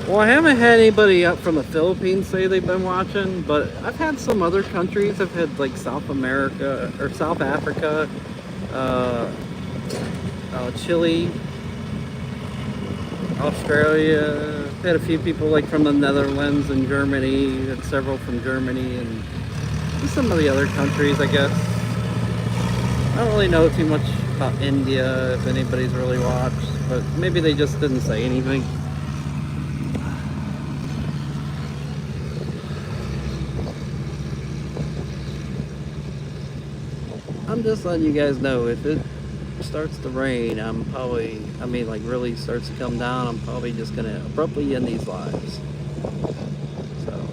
[SPEAKER 1] Well, I haven't had anybody up from the Philippines say they've been watching, but I've had some other countries. I've had like South America or South Africa, Chile, Australia. I've had a few people like from the Netherlands and Germany, and several from Germany and some of the other countries, I guess. I don't really know too much about India, if anybody's really watched, but maybe they just didn't say anything. I'm just letting you guys know, if it starts to rain, like really starts to come down, I'm probably just gonna abruptly end these lives. So.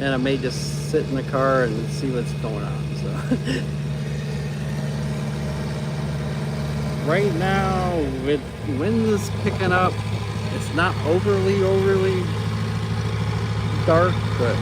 [SPEAKER 1] and I may just sit in the car and see what's going on. So right now, with wind is picking up, it's not overly dark, but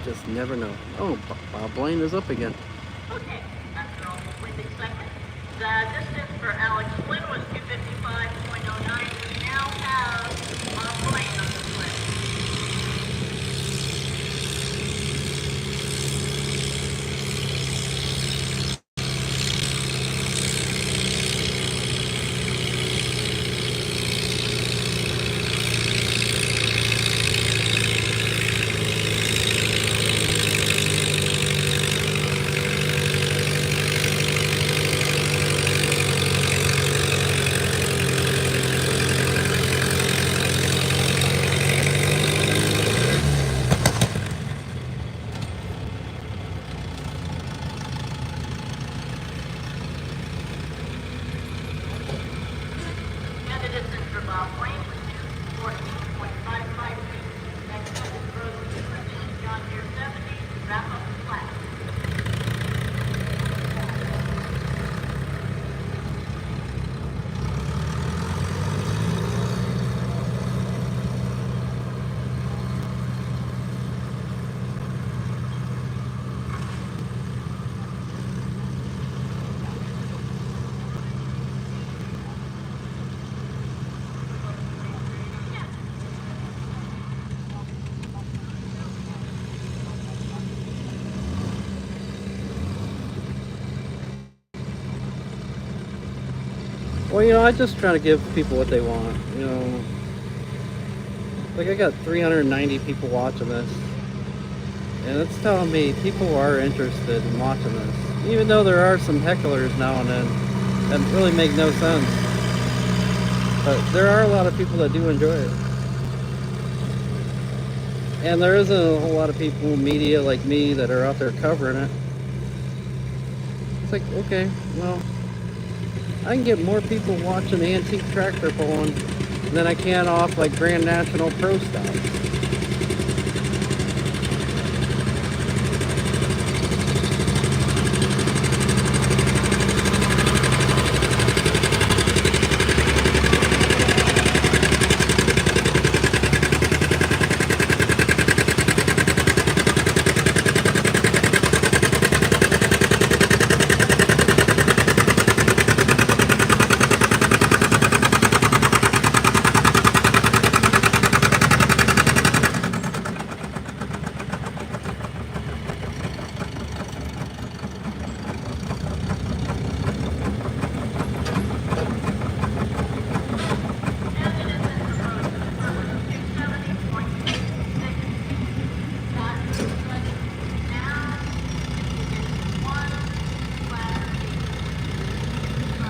[SPEAKER 1] just never know. Oh, Bob Blaine is up again.
[SPEAKER 2] Okay, after all the winding segment, the distance for Alex Flynn was 255.09. We now have Bob Blaine on the sled. And the distance for Bob Blaine was 14.55 feet. Next up is Rosie Christian, John Deere 70, wrap up the class.
[SPEAKER 1] Well, you know, I just try to give people what they want. You know, like I got 390 people watching this, and it's telling me people are interested in watching this. Even though there are some hecklers now and then that really make no sense, but there are a lot of people that do enjoy it. And there isn't a whole lot of people, media like me, that are out there covering it. It's like, okay, well, I can get more people watching antique tractor pulling than I can off like Grand National Pro Stocks.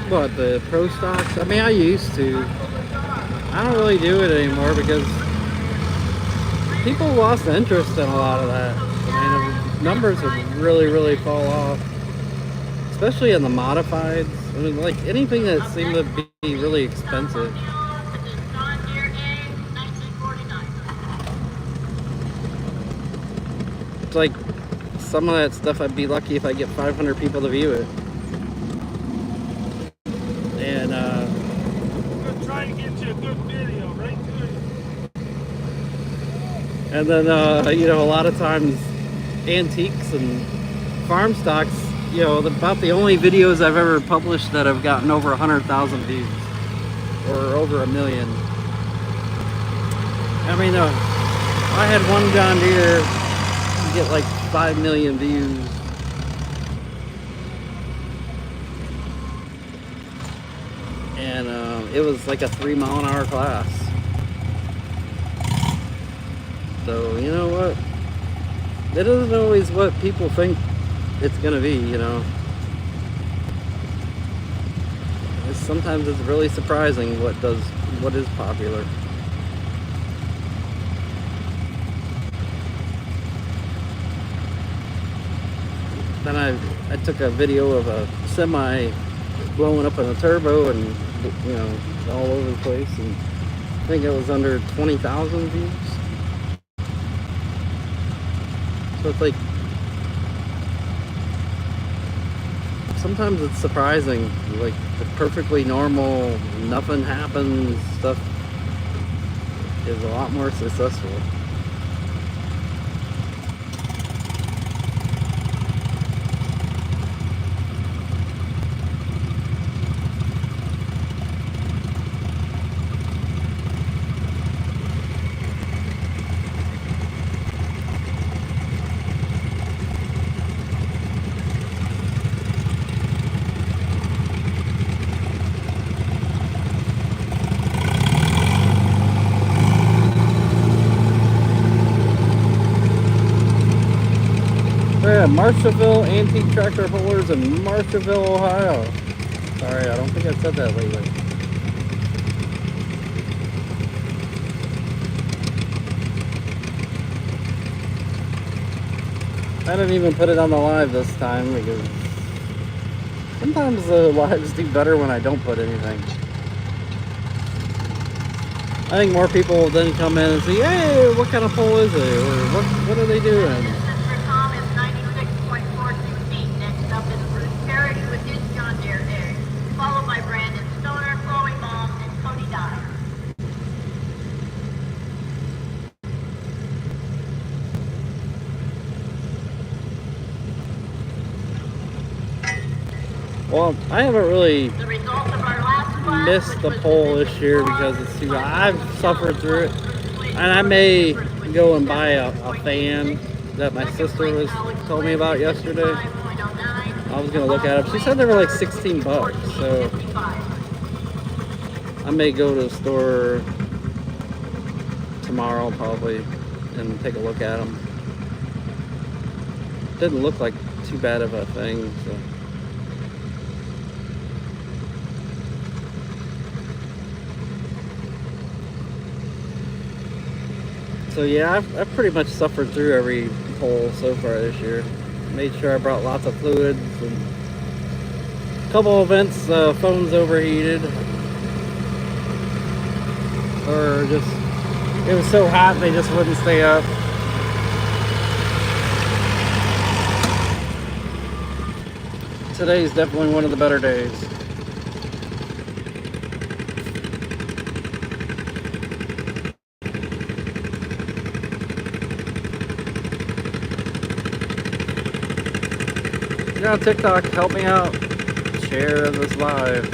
[SPEAKER 1] What, the pro stocks? I mean, I used to. I don't really do it anymore because people lost interest in a lot of that. I mean, the numbers would really fall off, especially in the modifieds. I mean, like anything that seemed to be really expensive. It's like some of that stuff I'd be lucky if I get 500 people to view it. And
[SPEAKER 6] I'm gonna try to get you a good video right to you.
[SPEAKER 1] And then you know, a lot of times antiques and farm stocks, you know, about the only videos I've ever published that have gotten over 100,000 views or over 1 million. I mean, I had one John Deere get like 5 million views. And it was like a 3-mile-an-hour class. So, you know what? It isn't always what people think it's gonna be, you know. sometimes it's really surprising what is popular. Then I took a video of a semi blowing up in a turbo, and you know, all over the place, and I think it was under 20,000 views. So it's like, sometimes it's surprising, like the perfectly normal, nothing happens stuff is a lot more successful. Yeah, Marshallville Antique Tractor Pullers in Marshallville, Ohio. Sorry, I don't think I've said that lately. I didn't even put it on the live this time because sometimes the lives do better when I don't put anything. I think more people will then come in and say, hey, what kind of pole is it? Or what are they doing?
[SPEAKER 2] Distance for Tom is 96.42 feet. Next up is Bruce Parrish with his John Deere egg, followed by Brandon Stoner, Chloe Mom, and Cody Dyer.
[SPEAKER 1] Well, I haven't really
[SPEAKER 2] The results of our last class,
[SPEAKER 1] missed
[SPEAKER 2] which
[SPEAKER 1] the
[SPEAKER 2] was
[SPEAKER 1] poll this
[SPEAKER 2] Division
[SPEAKER 1] year
[SPEAKER 2] 4,
[SPEAKER 1] because it's too. I've
[SPEAKER 2] Bruce
[SPEAKER 1] suffered through it,
[SPEAKER 2] Bruce
[SPEAKER 1] and I may
[SPEAKER 2] with
[SPEAKER 1] go and buy a
[SPEAKER 2] 6.86.
[SPEAKER 1] fan that my
[SPEAKER 2] Second
[SPEAKER 1] sister
[SPEAKER 2] place,
[SPEAKER 1] was
[SPEAKER 2] Alex
[SPEAKER 1] told me
[SPEAKER 2] Flynn
[SPEAKER 1] about
[SPEAKER 2] with
[SPEAKER 1] yesterday.
[SPEAKER 2] 55.09.
[SPEAKER 1] I was gonna look at them. She said they were like 16 bucks, so
[SPEAKER 2] 14.55.
[SPEAKER 1] I may go to the store tomorrow probably and take a look at them. Didn't look like too bad of a thing, so. So yeah, I've pretty much suffered through every hole so far this year. Made sure I brought lots of fluids, and a couple events, phones overheated, or just, it was so hot they just wouldn't stay up. Today's definitely one of the better days. If you're on TikTok, help me out. Share this live.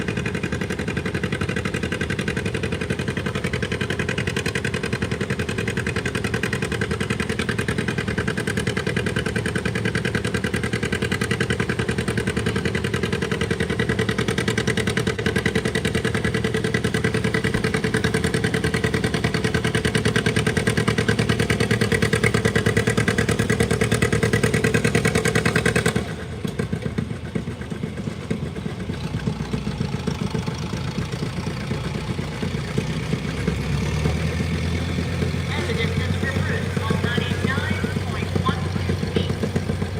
[SPEAKER 2] And the distance for Bruce, 199.12 feet.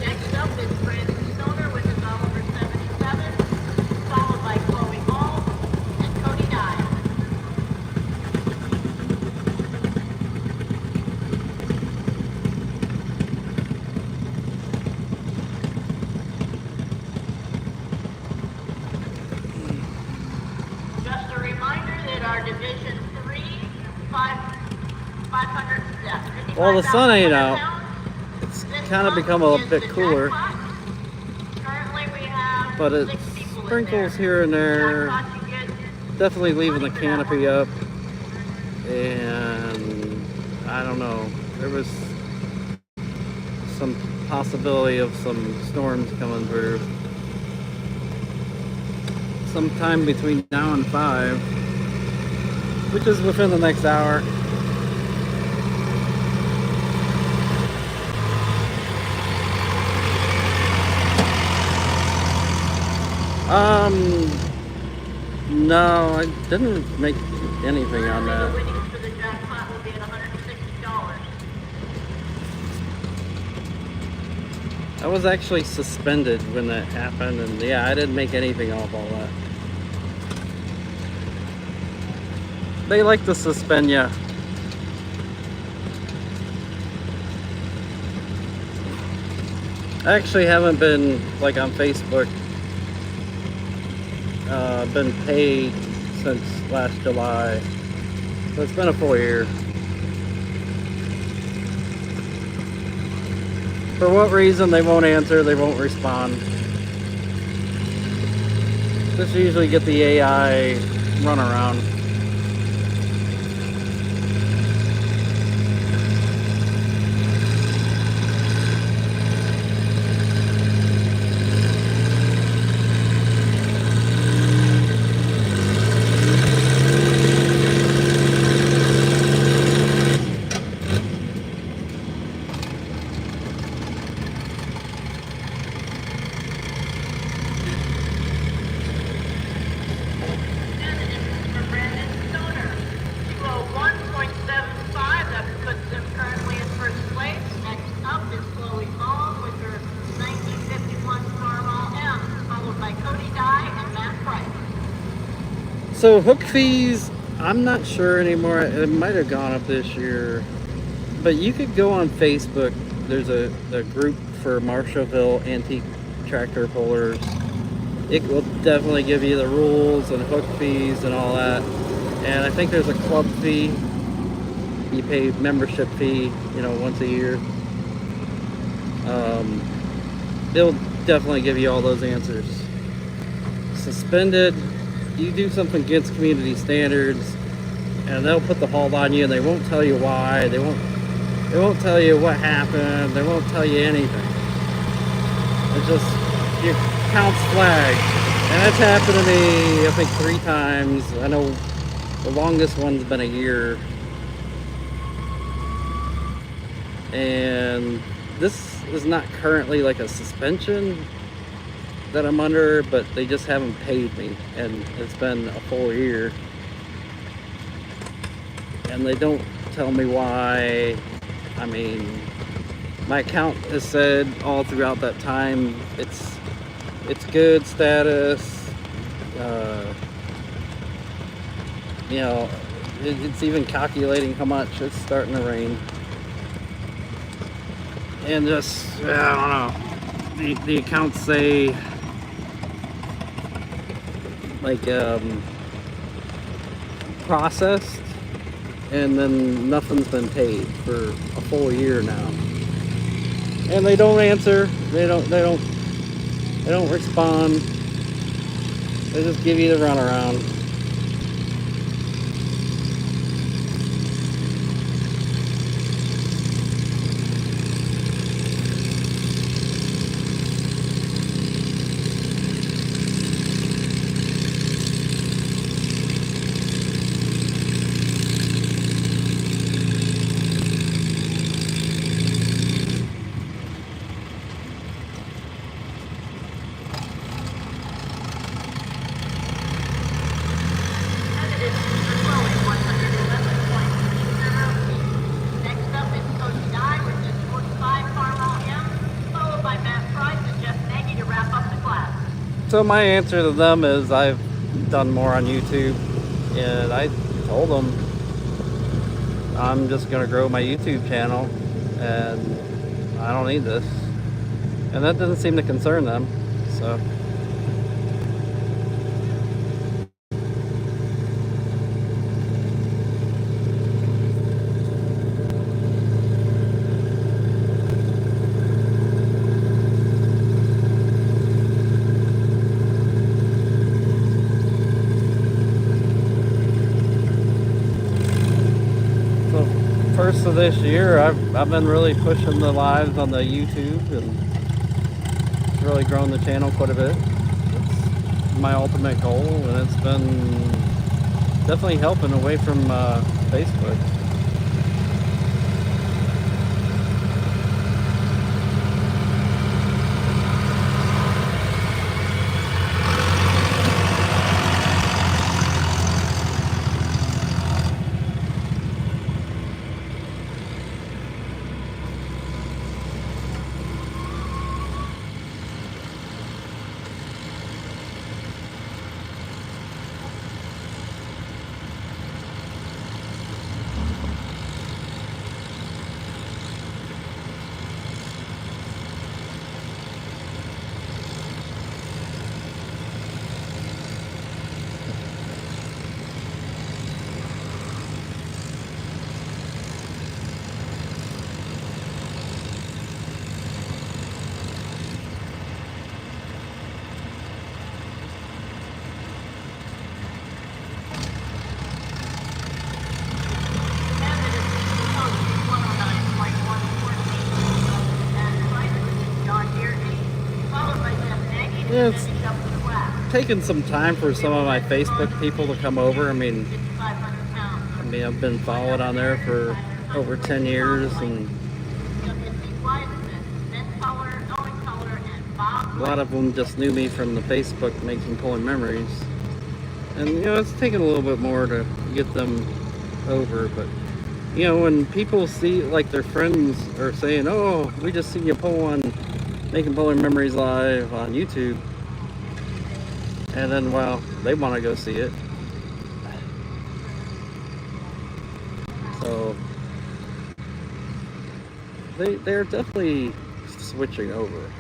[SPEAKER 2] Next up is Brandon Stoner with his Oliver 77, followed by Chloe Hall and Cody Dye. Just a reminder that our Division 3, 500,
[SPEAKER 1] Well, the sun ain't out.
[SPEAKER 2] It's
[SPEAKER 1] kind of become a bit cooler,
[SPEAKER 2] Currently we have
[SPEAKER 1] but it
[SPEAKER 2] 6 people in
[SPEAKER 1] sprinkles
[SPEAKER 2] there.
[SPEAKER 1] here and there.
[SPEAKER 2] Jackpot, you get
[SPEAKER 1] Definitely leaving the
[SPEAKER 2] 20 for that
[SPEAKER 1] canopy
[SPEAKER 2] one.
[SPEAKER 1] up, and I don't know. There was some possibility of some storms coming through sometime between now and 5, which is within the next hour. No, I didn't make anything on
[SPEAKER 2] The
[SPEAKER 1] that.
[SPEAKER 2] winnings for the jackpot will be at $160.
[SPEAKER 1] I was actually suspended when that happened, and yeah, I didn't make anything off all that. They like to suspend you. I actually haven't been, like, on Facebook, been paid since last July. So it's been a full year. For what reason, they won't answer, they won't respond. Just usually get the AI run around. So hook fees, I'm not sure anymore. It might have gone up this year. But you could go on Facebook. There's a group for Marshallville antique tractor pullers. It will definitely give you the rules and hook fees and all that. And I think there's a club fee. You pay membership fee, once a year. They'll definitely give you all those answers. Suspended, you do something against community standards, and they'll put the hold on you, and they won't tell you why. They won't tell you what happened. They won't tell you anything. It's just your account's flagged, and that's happened to me, I think, 3 times. I know the longest one's been a year. And this is not currently like a suspension that I'm under, but they just haven't paid me, and it's been a full year. And they don't tell me why. I mean, my account has said all throughout that time it's good status. It's even calculating how much it's starting to rain. And just, I don't know, the accounts say, like, processed, and then nothing's been paid for a full year now. And they don't answer, they don't respond, they just give you the runaround. So my answer to them is I've done more on YouTube, and I told them I'm just going to grow my YouTube channel, and I don't need this. And that doesn't seem to concern them, so. First of this year, I've been really pushing the lives on the YouTube, and it's really grown the channel quite a bit. It's my ultimate goal, and it's been definitely helping away from Facebook. Yeah, it's
[SPEAKER 2] Finish up the class.
[SPEAKER 1] taken some time for some of my Facebook people to come over. I mean,
[SPEAKER 2] 500 pounds.
[SPEAKER 1] I've been followed on there for over 10 years, and
[SPEAKER 2] You'll get the quiet mint color, orange color, and bomb.
[SPEAKER 1] a lot of them just knew me from the Facebook Making Pulling Memories. And, you know, it's taken a little bit more to get them over, but, you know, when people see, like, their friends are saying, oh, we just seen you pull on Making Pulling Memories live on YouTube, and then, well, they want to go see it. So, they're definitely switching over.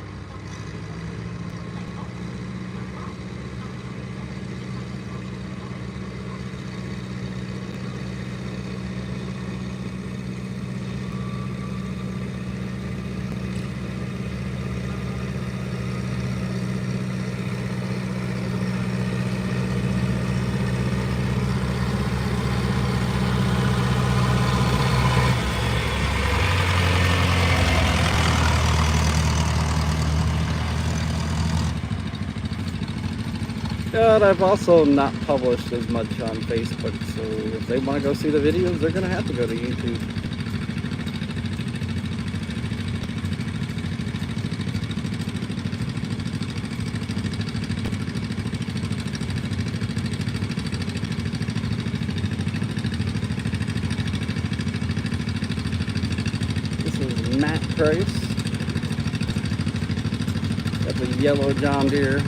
[SPEAKER 1] But I've also not published as much on Facebook, so if they want to go see the videos, they're going to have to go to YouTube. This is Matt Price. Got the yellow John Deere.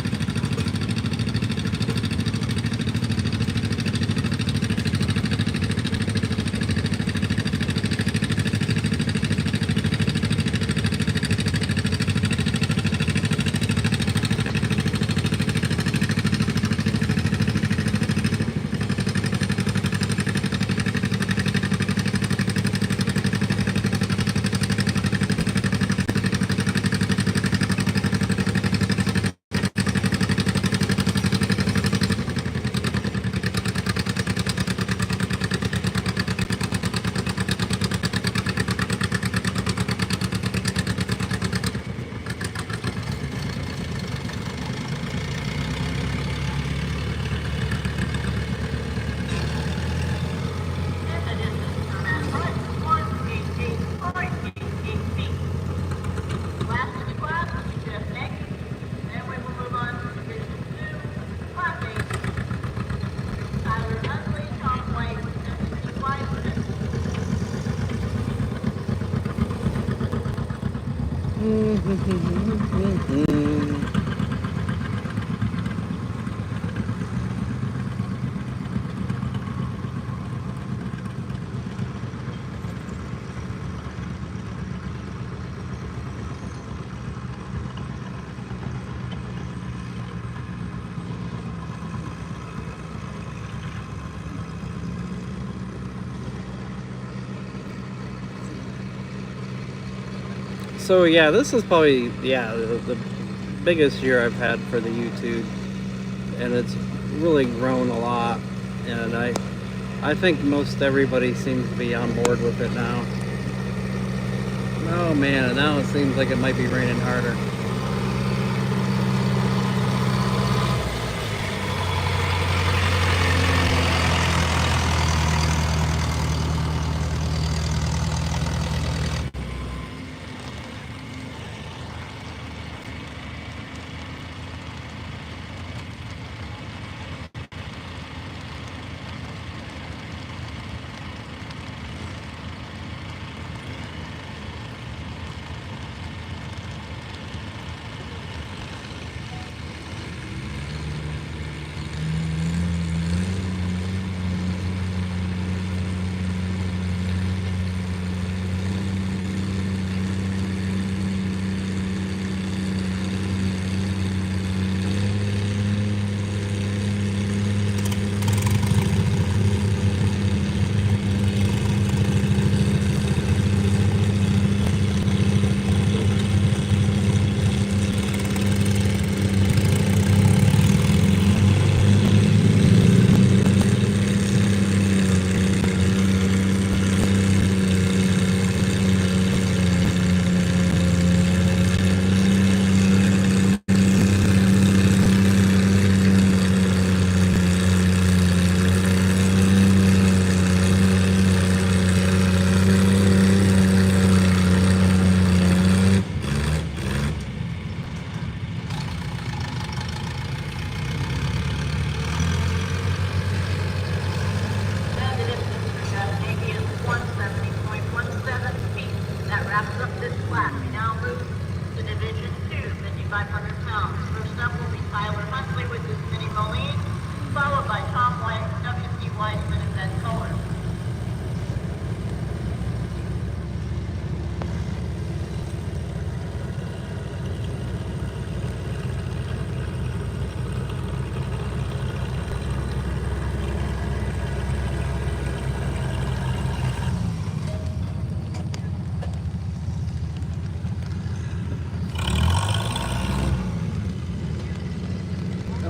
[SPEAKER 1] So yeah, this is probably the biggest year I've had for the YouTube, and it's really grown a lot. And I think most everybody seems to be on board with it now. Oh man, and now it seems like it might be raining harder.
[SPEAKER 2] 500 pounds. First up will be Tyler Huntley with his Mini Moline, followed by Tom White, W.P. Wiseman, and Ben Kohler.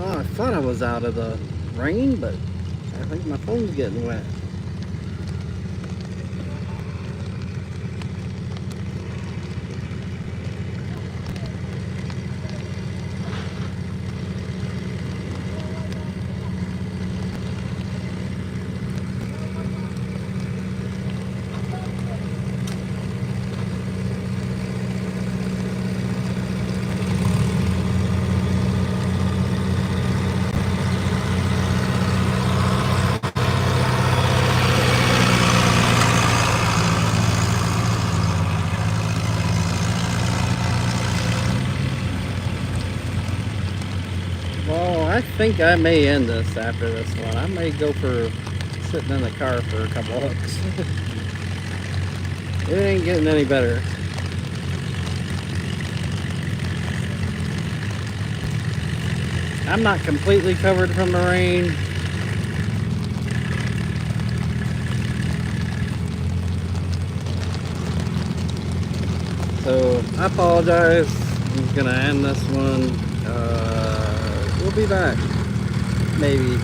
[SPEAKER 1] Oh, I thought I was out of the rain, but I think my phone's getting wet. Well, I think I may end this after this one. I may go for sitting in the car for a couple hooks. It ain't getting any better. I'm not completely covered from the rain. So I apologize. I'm gonna end this one. We'll be back. Maybe.